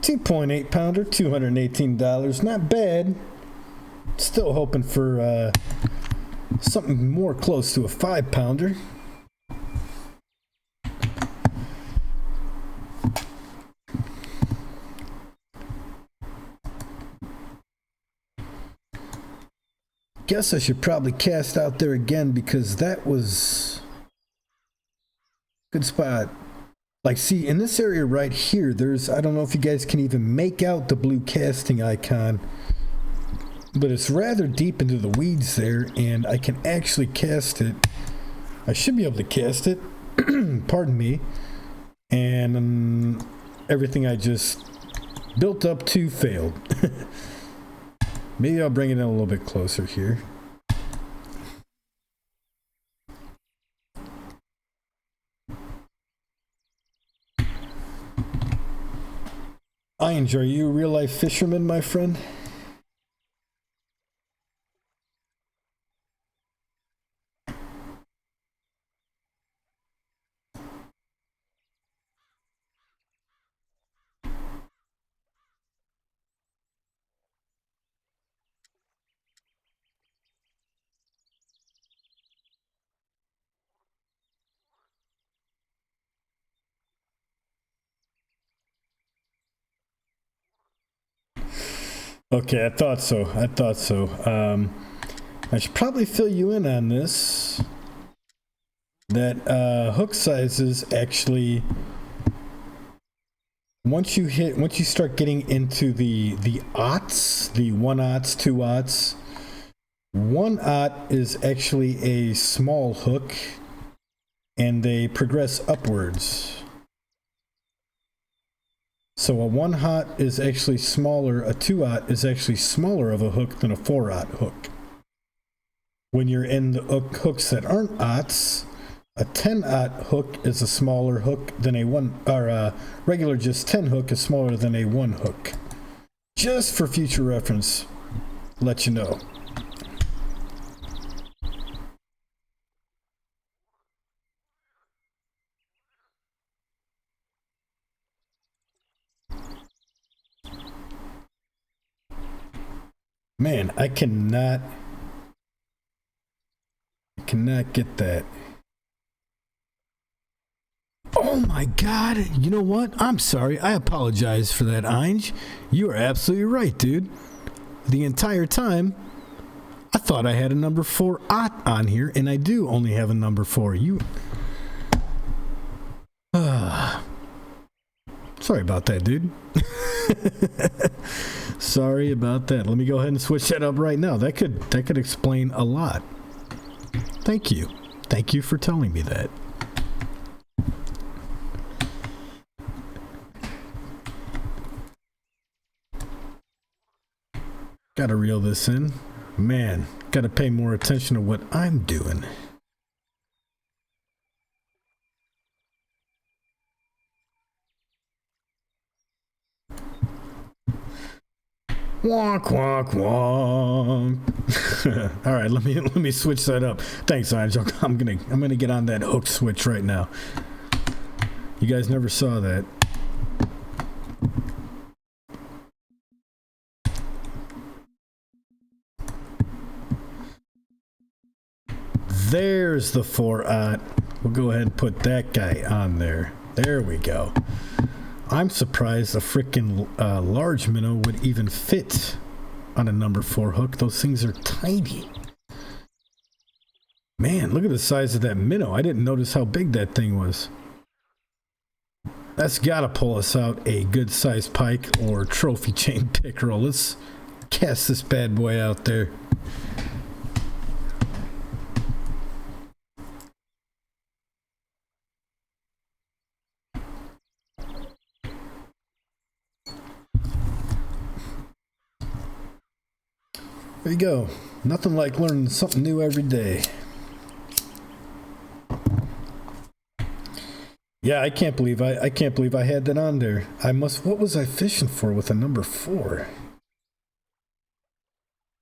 2.8 pounder, $218. Not bad. Still hoping for something more close to a 5 pounder. Guess I should probably cast out there again because that was a good spot. Like, see, in this area right here, there's, I don't know if you guys can even make out the blue casting icon, but it's rather deep into the weeds there, and I can actually cast it. I should be able to cast it, pardon me, and everything I just built up to failed. Maybe I'll bring it in a little bit closer here. I enjoy you, real life fisherman, my friend. Okay, I thought so. I should probably fill you in on this. That hook sizes actually, once you start getting into the aughts, the 1/aughts, 2/aughts, 1/aught is actually a small hook, and they progress upwards. So a 1/aught is actually smaller, a 2/aught is actually smaller of a hook than a 4/aught hook. When you're in the hooks that aren't aughts, a 10/aught hook is a smaller hook than a regular just 10 hook is smaller than a 1 hook. Just for future reference, let you know. Man, I cannot get that. Oh my god, you know what? I'm sorry. I apologize for that, Ainge. You are absolutely right, dude. The entire time, I thought I had a number 4/aught on here, and I do only have a number 4. Sorry about that, dude. Sorry about that. Let me go ahead and switch that up right now. That could explain a lot. Thank you. Thank you for telling me that. Gotta reel this in. Man, gotta pay more attention to what I'm doing. Wonk, wonk, wonk. All right, let me switch that up. Thanks, Angel. I'm gonna get on that hook switch right now. You guys never saw that. There's the 4/0. We'll go ahead and put that guy on there. There we go. I'm surprised a freaking large minnow would even fit on a number 4 hook. Those things are tiny. Man, look at the size of that minnow. I didn't notice how big that thing was. That's gotta pull us out a good sized pike or trophy chain pickerel. Let's cast this bad boy out there. There you go. Nothing like learning something new every day. Yeah, I can't believe I had that on there. What was I fishing for with a number 4? I'm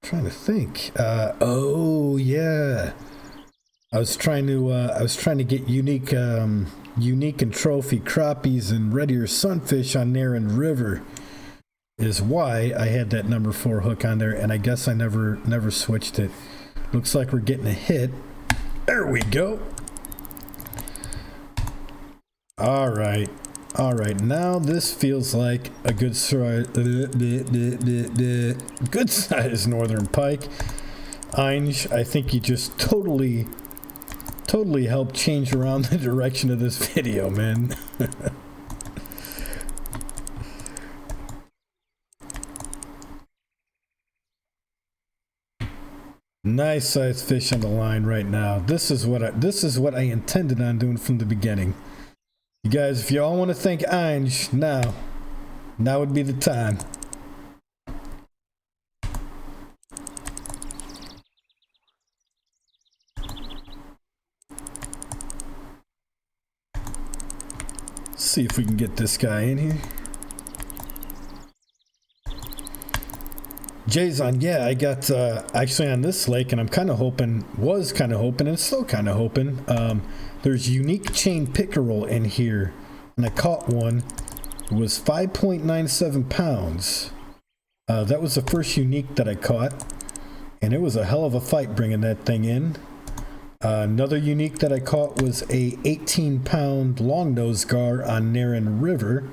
trying to think. Oh yeah. I was trying to get unique and trophy crappies and red ear sunfish on Neherring River. Is why I had that number 4 hook on there, and I guess I never switched it. Looks like we're getting a hit. There we go. All right. Now this feels like a good size northern pike. Einj, I think you just totally helped change around the direction of this video, man. Nice sized fish on the line right now. This is what I intended on doing from the beginning. You guys, if you all want to thank Einj, now would be the time. Let's see if we can get this guy in here. Jason, yeah, I got actually on this lake, and I'm was kind of hoping, and still kind of hoping. There's unique chain pickerel in here, and I caught one. It was 5.97 pounds. That was the first unique that I caught, and it was a hell of a fight bringing that thing in. Another unique that I caught was a 18-pound long-nosed gar on Neherring River,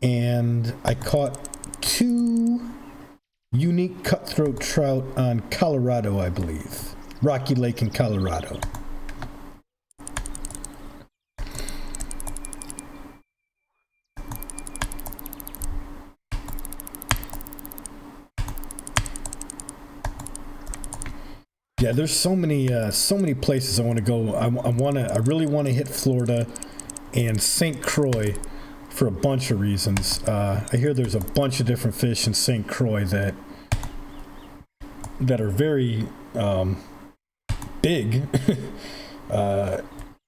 and I caught 2 unique cutthroat trout on Colorado, I believe. Rocky Lake in Colorado. Yeah, there's so many places I want to go. I really want to hit Florida and St. Croix for a bunch of reasons. I hear there's a bunch of different fish in St. Croix that are very big, and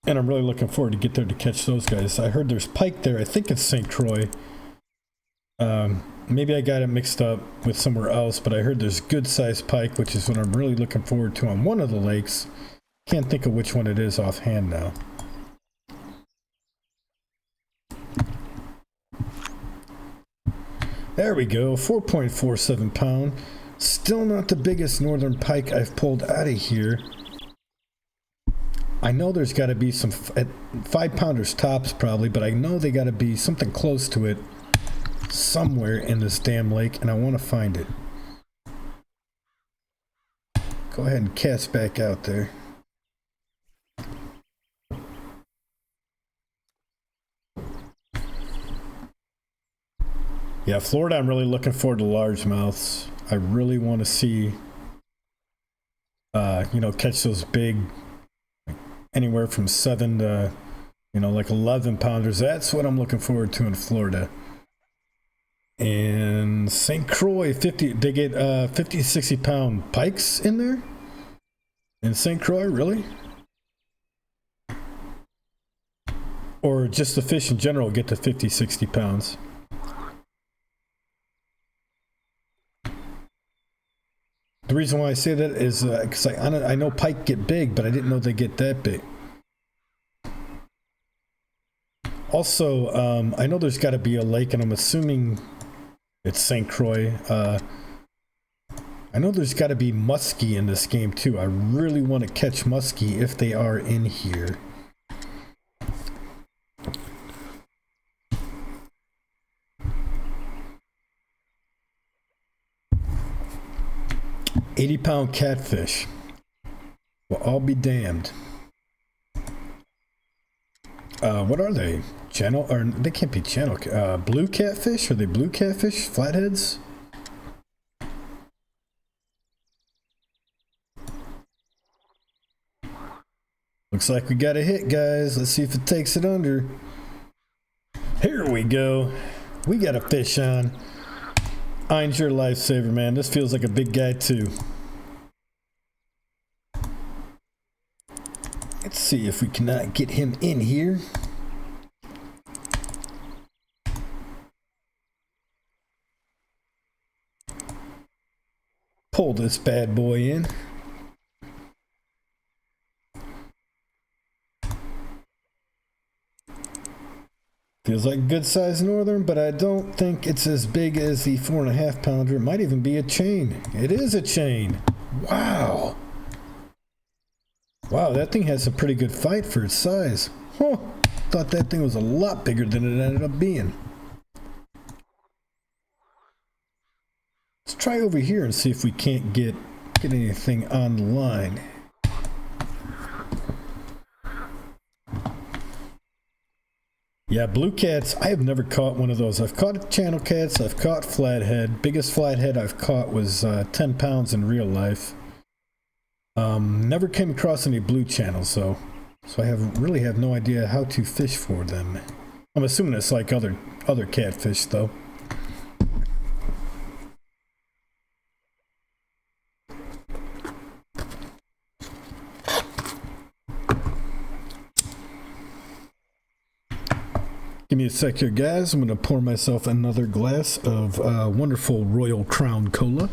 I'm really looking forward to get there to catch those guys. I heard there's pike there. I think it's St. Croix. Maybe I got it mixed up with somewhere else, but I heard there's good sized pike, which is what I'm really looking forward to on one of the lakes. Can't think of which one it is offhand now. There we go, 4.47 pound. Still not the biggest northern pike I've pulled out of here. I know there's got to be some 5-pounders tops probably, but I know they got to be something close to it somewhere in this damn lake, and I want to find it. Go ahead and cast back out there. Yeah, Florida, I'm really looking forward to largemouths. I really want to see, catch those big, anywhere from 7 to, like 11 pounders. That's what I'm looking forward to in Florida. And St. Croix, they get 50, 60 pound pikes in there? In St. Croix, really? Or just the fish in general get to 50, 60 pounds? The reason why I say that is because I know pike get big, but I didn't know they get that big. Also, I know there's got to be a lake, and I'm assuming it's St. Croix. I I know there's got to be muskie in this game too. I really want to catch muskie if they are in here. £80 catfish. Well, I'll be damned. What are they? Channel? Or they can't be channel. Blue catfish? Are they blue catfish? Flatheads? Looks like we got a hit, guys. Let's see if it takes it under. Here we go. We got a fish on. Ein's your lifesaver, man. This feels like a big guy, too. Let's see if we cannot get him in here. Pull this bad boy in. Feels like a good sized northern, but I don't think it's as big as the 4.5 pounder. It might even be a chain. It is a chain. Wow. Wow, that thing has a pretty good fight for its size. Huh. Thought that thing was a lot bigger than it ended up being. Let's try over here and see if we can't get anything on the line. Yeah, blue cats, I have never caught one of those. I've caught channel cats, I've caught flathead. Biggest flathead I've caught was 10 pounds in real life. Never came across any blue channels, so I really have no idea how to fish for them. I'm assuming it's like other catfish, though. Give me a sec here, guys. I'm going to pour myself another glass of wonderful Royal Crown Cola.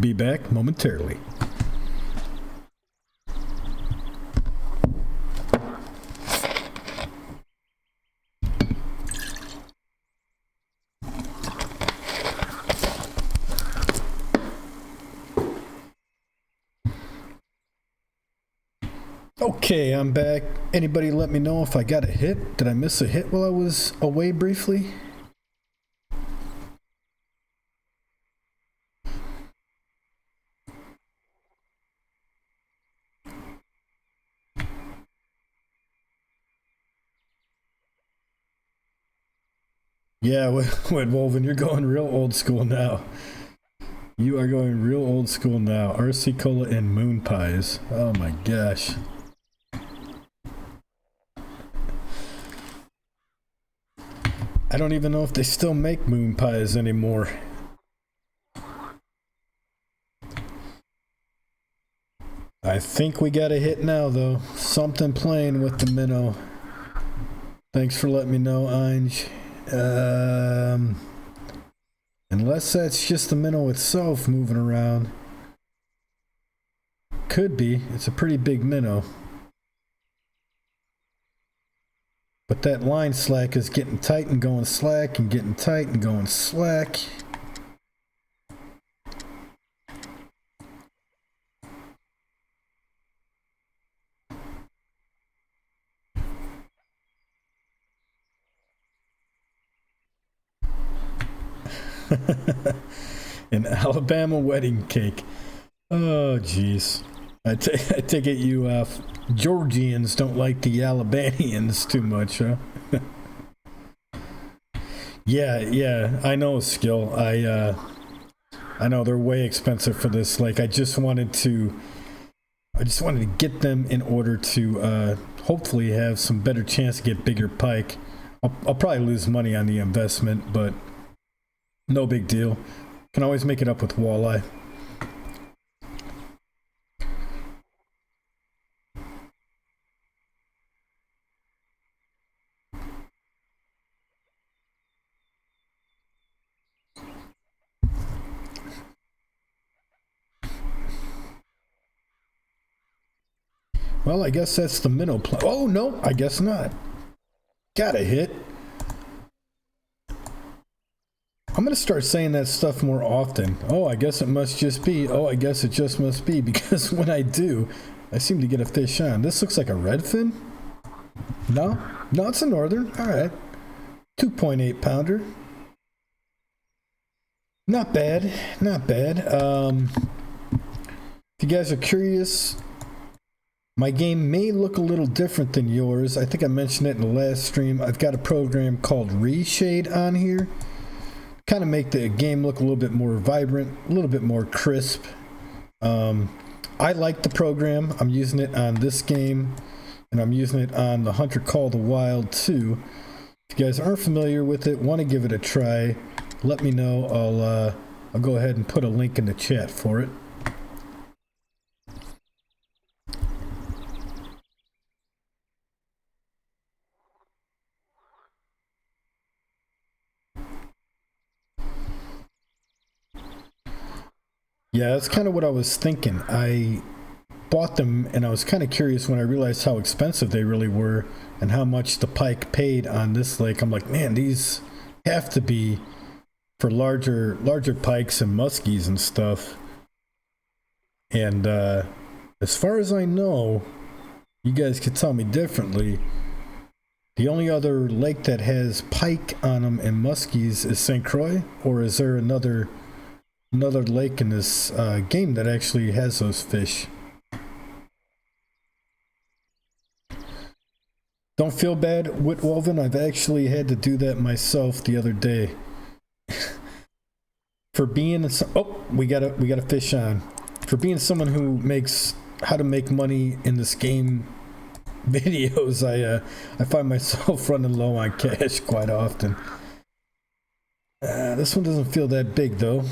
Be back momentarily. Okay, I'm back. Anybody let me know if I got a hit? Did I miss a hit while I was away briefly? Yeah, Wolven, you're going real old school now. You are going real old school now. RC Cola and moon pies. Oh my gosh. I don't even know if they still make moon pies anymore. I think we got a hit now, though. Something playing with the minnow. Thanks for letting me know, Einj. Unless that's just the minnow itself moving around. Could be. It's a pretty big minnow. But that line slack is getting tight and going slack and getting tight and going slack. An Alabama wedding cake. Oh, jeez. I take it you Georgians don't like the Alabamians too much, huh? Yeah, I know, Skill. I know they're way expensive for this. Like, I just wanted to get them in order to hopefully have some better chance to get bigger pike. I'll probably lose money on the investment, but no big deal. Can always make it up with walleye. Well, I guess that's the minnow play. Oh, no, I guess not. Got a hit. I'm I'm gonna start saying that stuff more often. Oh, I guess it must just be. Oh, I guess it just must be, because when I do, I seem to get a fish on. This looks like a redfin. No, no, it's a northern. All right, 2.8 pounder. Not bad, not bad. If you guys are curious, my game may look a little different than yours. I think I mentioned it in the last stream. I've got a program called Reshade on here. Kind of make the game look a little bit more vibrant, a little bit more crisp. I like the program. I'm using it on this game, and I'm using it on the Hunter Call the Wild too. If you guys aren't familiar with it, want to give it a try, let me know. I'll go ahead and put a link in the chat for it. Yeah, that's kind of what I was thinking. I bought them and I was kind of curious when I realized how expensive they really were and how much the pike paid on this lake. I'm like, man, these have to be for larger pikes and muskies and stuff. And as far as I know, you guys could tell me differently, the only other lake that has pike on them and muskies is St. Croix, or is there another lake in this game that actually has those fish? Don't feel bad, Whitwolven. I've actually had to do that myself the other day. For being we got a fish on. For being someone who makes how to make money in this game videos, I find myself running low on cash quite often. This one doesn't feel that big though.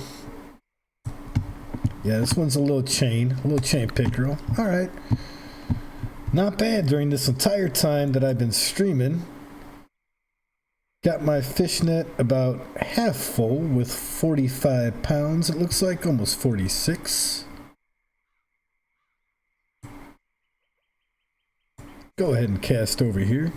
Yeah, this one's a little chain pickerel. All right. Not bad during this entire time that I've been streaming. Got my fish net about half full with 45 pounds. It looks like almost 46. Go ahead and cast over here.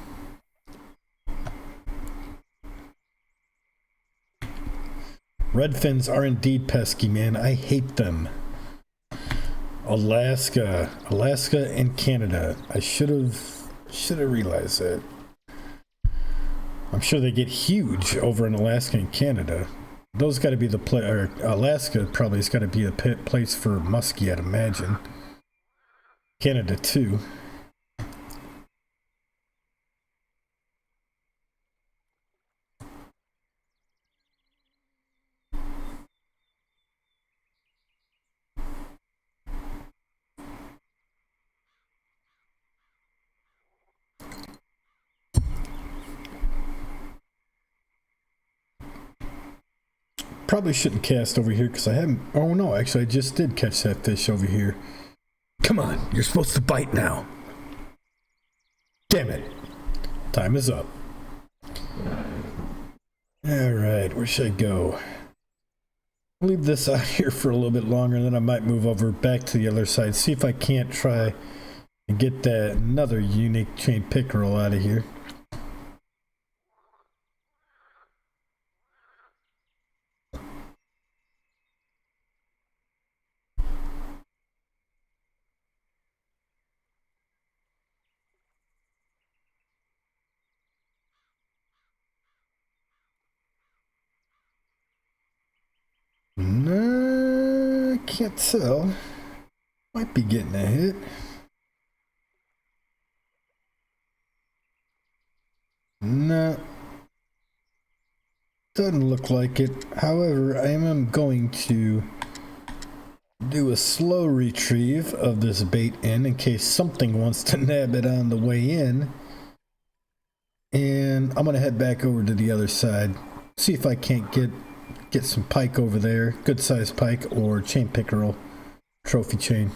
Redfins are indeed pesky, man. I hate them. Alaska and Canada. I should have realized that. I'm sure they get huge over in Alaska and Canada. Those got to be the place. Or Alaska probably has got to be a place for muskie, I'd imagine. Canada too. Probably shouldn't cast over here because I haven't. Oh no, actually I just did catch that fish over here. Come on, you're supposed to bite now. Damn it. Time is up. Alright, where should I go? I'll leave this out here for a little bit longer, and then I might move over back to the other side. See if I can't try and get that another unique chain pickerel out of here. No, can't tell. Might be getting a hit. No, doesn't look like it. However, I am going to do a slow retrieve of this bait in case something wants to nab it on the way in. And I'm going to head back over to the other side, see if I can't get some pike over there, good sized pike or chain pickerel, trophy chain.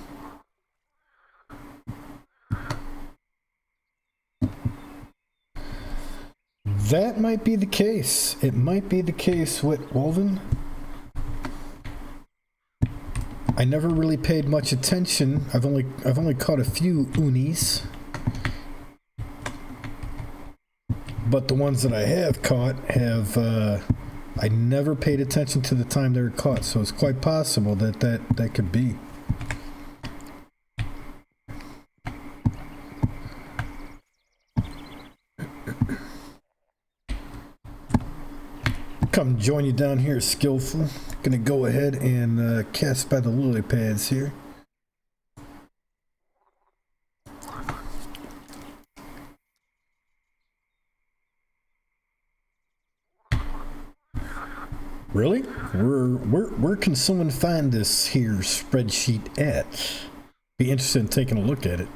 That might be the case. It might be the case with Wolven. I never really paid much attention. I've only caught a few unis, but the ones that I have caught have I never paid attention to the time they were caught, so it's quite possible that that could be. Come join you down here, Skillful. Gonna go ahead and cast by the lily pads here. Really? Where can someone find this here spreadsheet at? Be interested in taking a look at it.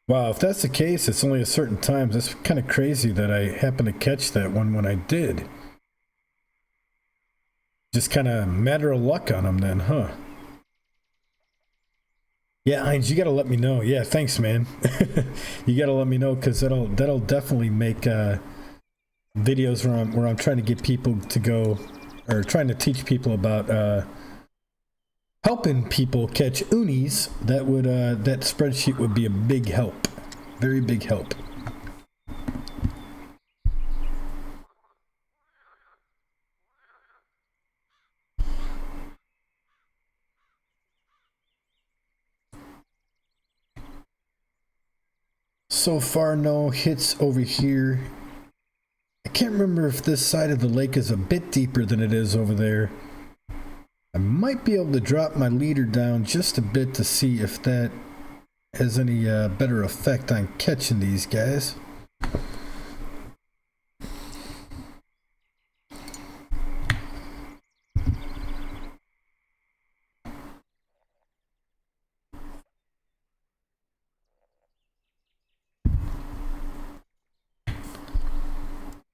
Wow, if that's the case, it's only a certain time. That's kind of crazy that I happened to catch that one when I did. Just kind of matter of luck on them then, huh? Yeah, Heinz, you gotta let me know. Yeah, thanks, man. You gotta let me know, because that'll definitely make videos where I'm trying to get people to go, or trying to teach people about helping people catch unis. That would that spreadsheet would be a big help, very big help. So far, no hits over here. I can't remember if this side of the lake is a bit deeper than it is over there. I might be able to drop my leader down just a bit to see if that has any better effect on catching these guys.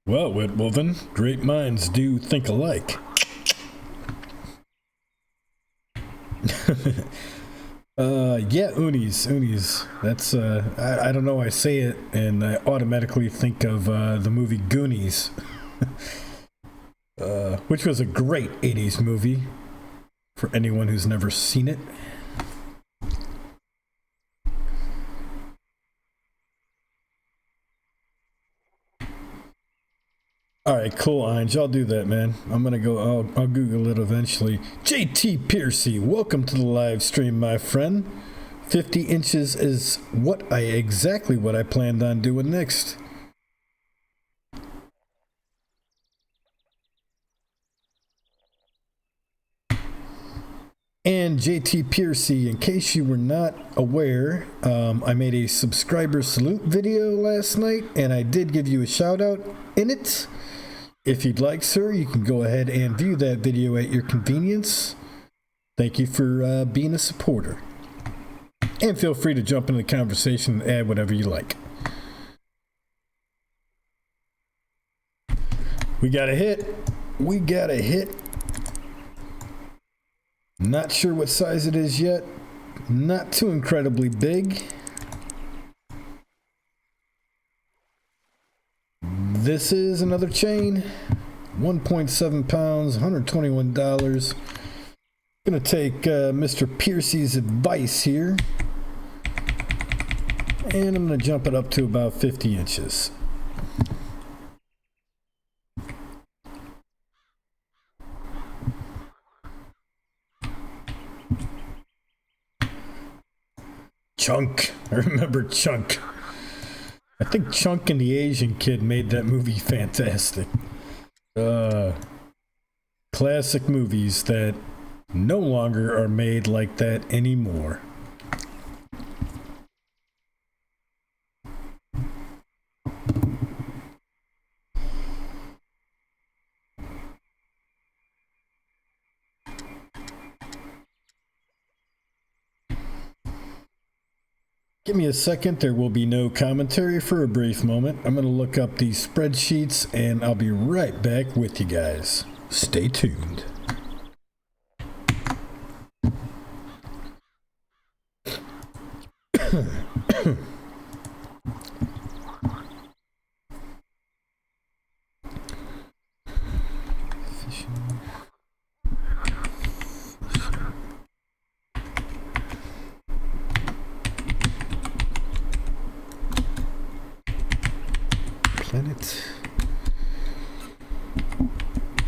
Well, Whitwolven, great minds do think alike. Yeah, unis. That's I don't know. I say it and I automatically think of the movie Goonies, which was a great '80s movie for anyone who's never seen it. All right, cool, Ange. I'll do that, man. I'm gonna go. I'll Google it eventually. JT Piercy, welcome to the live stream, my friend. 50 inches is exactly what I planned on doing next. And JT Piercy, in case you were not aware, I made a subscriber salute video last night, and I did give you a shout out in it. If you'd like, sir, you can go ahead and view that video at your convenience. Thank you for being a supporter. And feel free to jump into the conversation and add whatever you like. We got a hit. We got a hit. Not sure what size it is yet. Not too incredibly big. This is another chain. 1.7 pounds, $121. Gonna take Mr. Piercy's advice here. And I'm gonna jump it up to about 50 inches. Chunk. I remember Chunk. I think Chunk and the Asian Kid made that movie fantastic. Classic movies that no longer are made like that anymore. Give me a second, there will be no commentary for a brief moment. I'm going to look up these spreadsheets and I'll be right back with you guys. Stay tuned. Planet.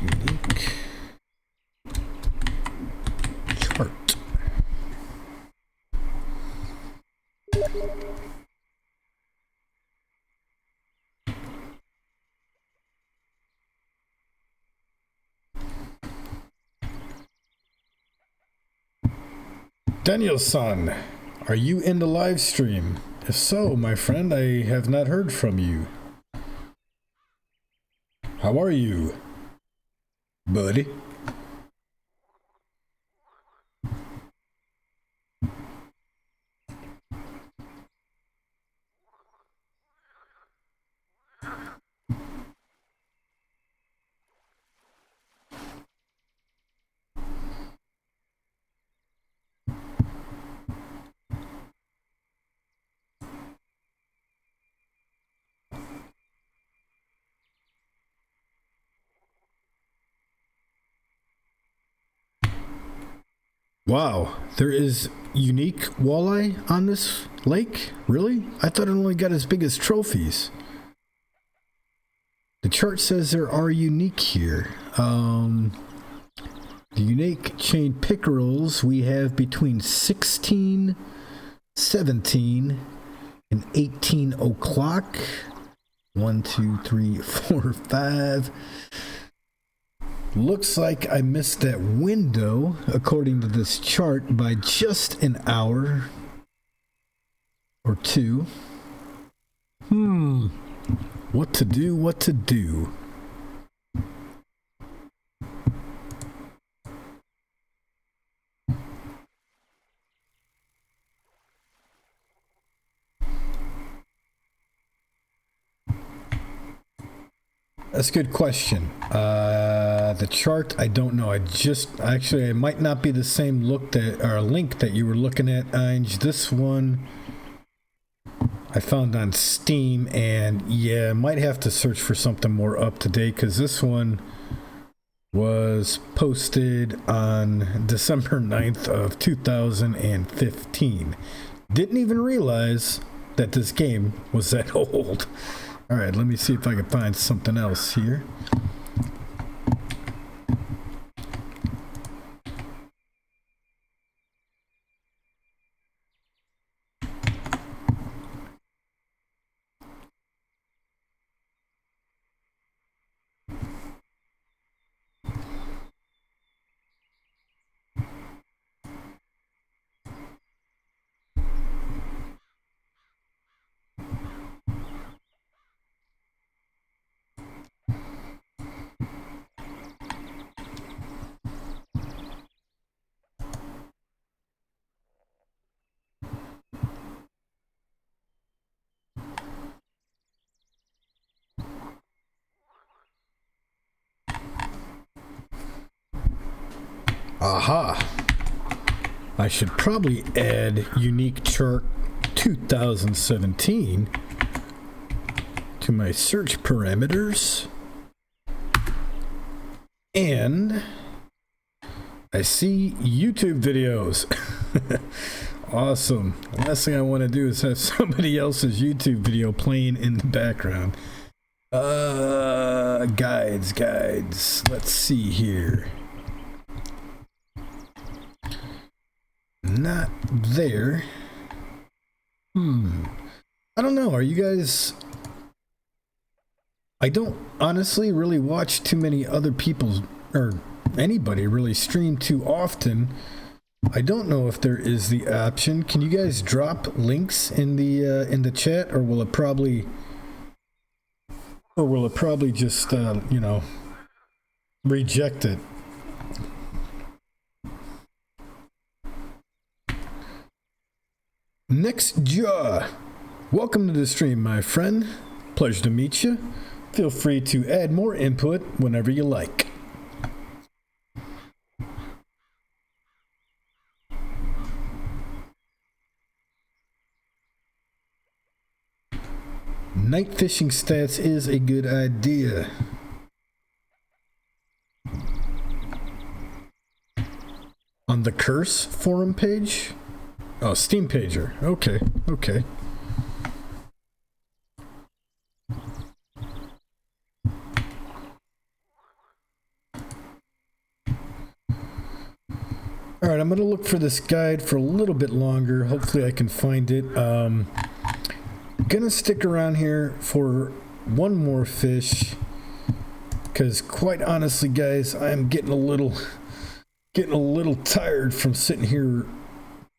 Unique. Chart. Daniel-san, are you in the live stream? If so, my friend, I have not heard from you. How are you, buddy? Wow, there is unique walleye on this lake? Really? I thought it only got as big as trophies. The chart says there are unique here. The unique chain pickerels we have between 16, 17, and 18 o'clock. 1, 2, 3, 4, 5. Looks like I missed that window, according to this chart, by just an hour or two. What to do, what to do? That's a good question. The chart, I don't know. It might not be the same link that you were looking at, Ainge. This one I found on Steam, and yeah, might have to search for something more up to date, because this one was posted on December 9th of 2015. Didn't even realize that this game was that old. All right, let me see if I can find something else here. Aha! I should probably add Unique Chart 2017 to my search parameters. And I see YouTube videos. Awesome. The last thing I want to do is have somebody else's YouTube video playing in the background. Guides. Let's see here. Not there. I don't know. Are you guys... I don't honestly really watch too many other people's, or anybody really stream too often. I don't know if there is the option. Can you guys drop links in the chat, or will it probably just reject it? Next Jaw, welcome to the stream, my friend. Pleasure to meet you. Feel free to add more input whenever you like. Night fishing stats is a good idea. On the Curse forum page? Oh, Steam pager. Okay. All right, I'm gonna look for this guide for a little bit longer. Hopefully I can find it. Gonna stick around here for one more fish, because quite honestly, guys, I'm getting a little tired from sitting here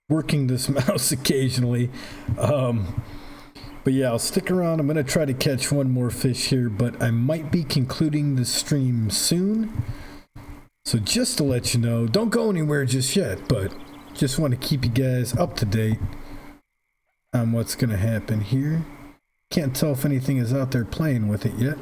working this mouse occasionally. But yeah, I'll stick around. I'm gonna try to catch one more fish here, but I might be concluding the stream soon. So just to let you know, don't go anywhere just yet, but just want to keep you guys up to date on what's going to happen here. Can't tell if anything is out there playing with it yet.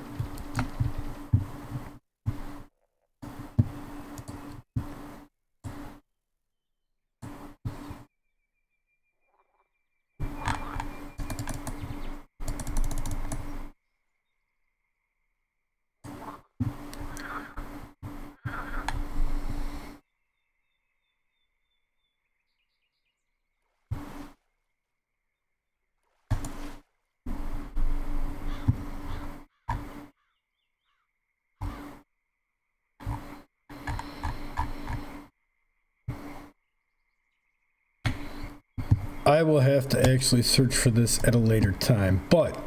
I will have to actually search for this at a later time, but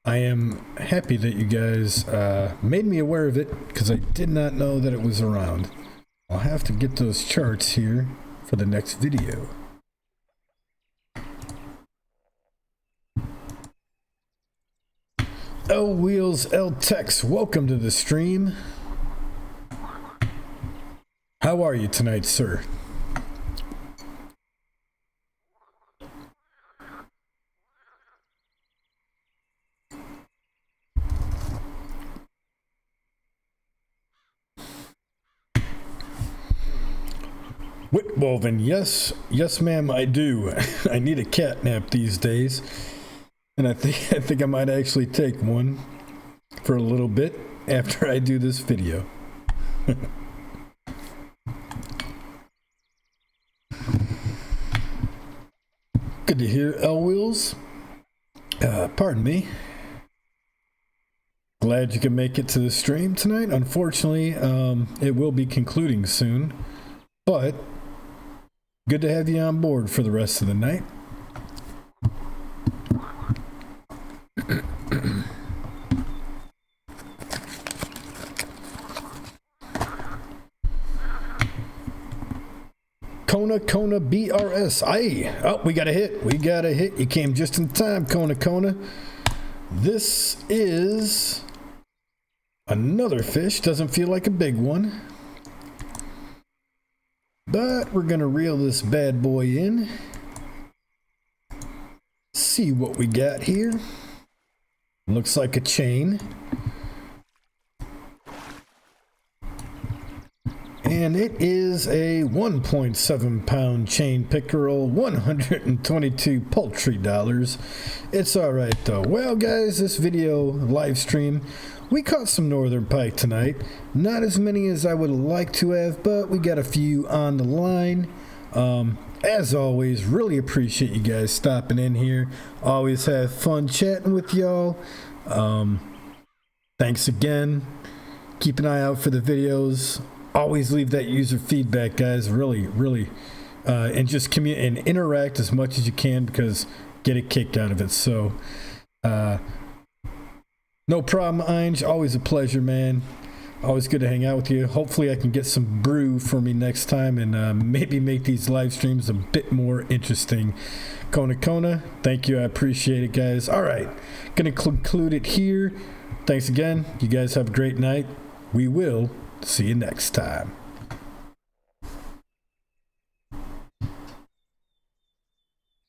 I am happy that you guys made me aware of it, because I did not know that it was around. I'll have to get those charts here for the next video. L Wheels L Tex, welcome to the stream. How are you tonight, sir? Whitwoven, yes ma'am, I do. I need a cat nap these days, and I think I might actually take one for a little bit after I do this video. Good to hear, L Wheels. Pardon me. Glad you can make it to the stream tonight. Unfortunately, it will be concluding soon, but good to have you on board for the rest of the night. Kona BRS. Aye. Oh, we got a hit. You came just in time, Kona. This is another fish. Doesn't feel like a big one, but we're gonna reel this bad boy in. See what we got here. Looks like a chain. And it is a 1.7 pound chain pickerel, 122 paltry dollars. It's alright though. Well guys, this video live stream, we caught some northern pike tonight. Not as many as I would like to have, but we got a few on the line. As always, really appreciate you guys stopping in here. Always have fun chatting with y'all. Thanks again. Keep an eye out for the videos. Always leave that user feedback, guys. Really, and just commute and interact as much as you can, because get a kick out of it. So, no problem, Ainge. Always a pleasure, man. Always good to hang out with you. Hopefully, I can get some brew for me next time, and maybe make these live streams a bit more interesting. Kona, thank you. I appreciate it, guys. All right, gonna conclude it here. Thanks again. You guys have a great night. We will see you next time.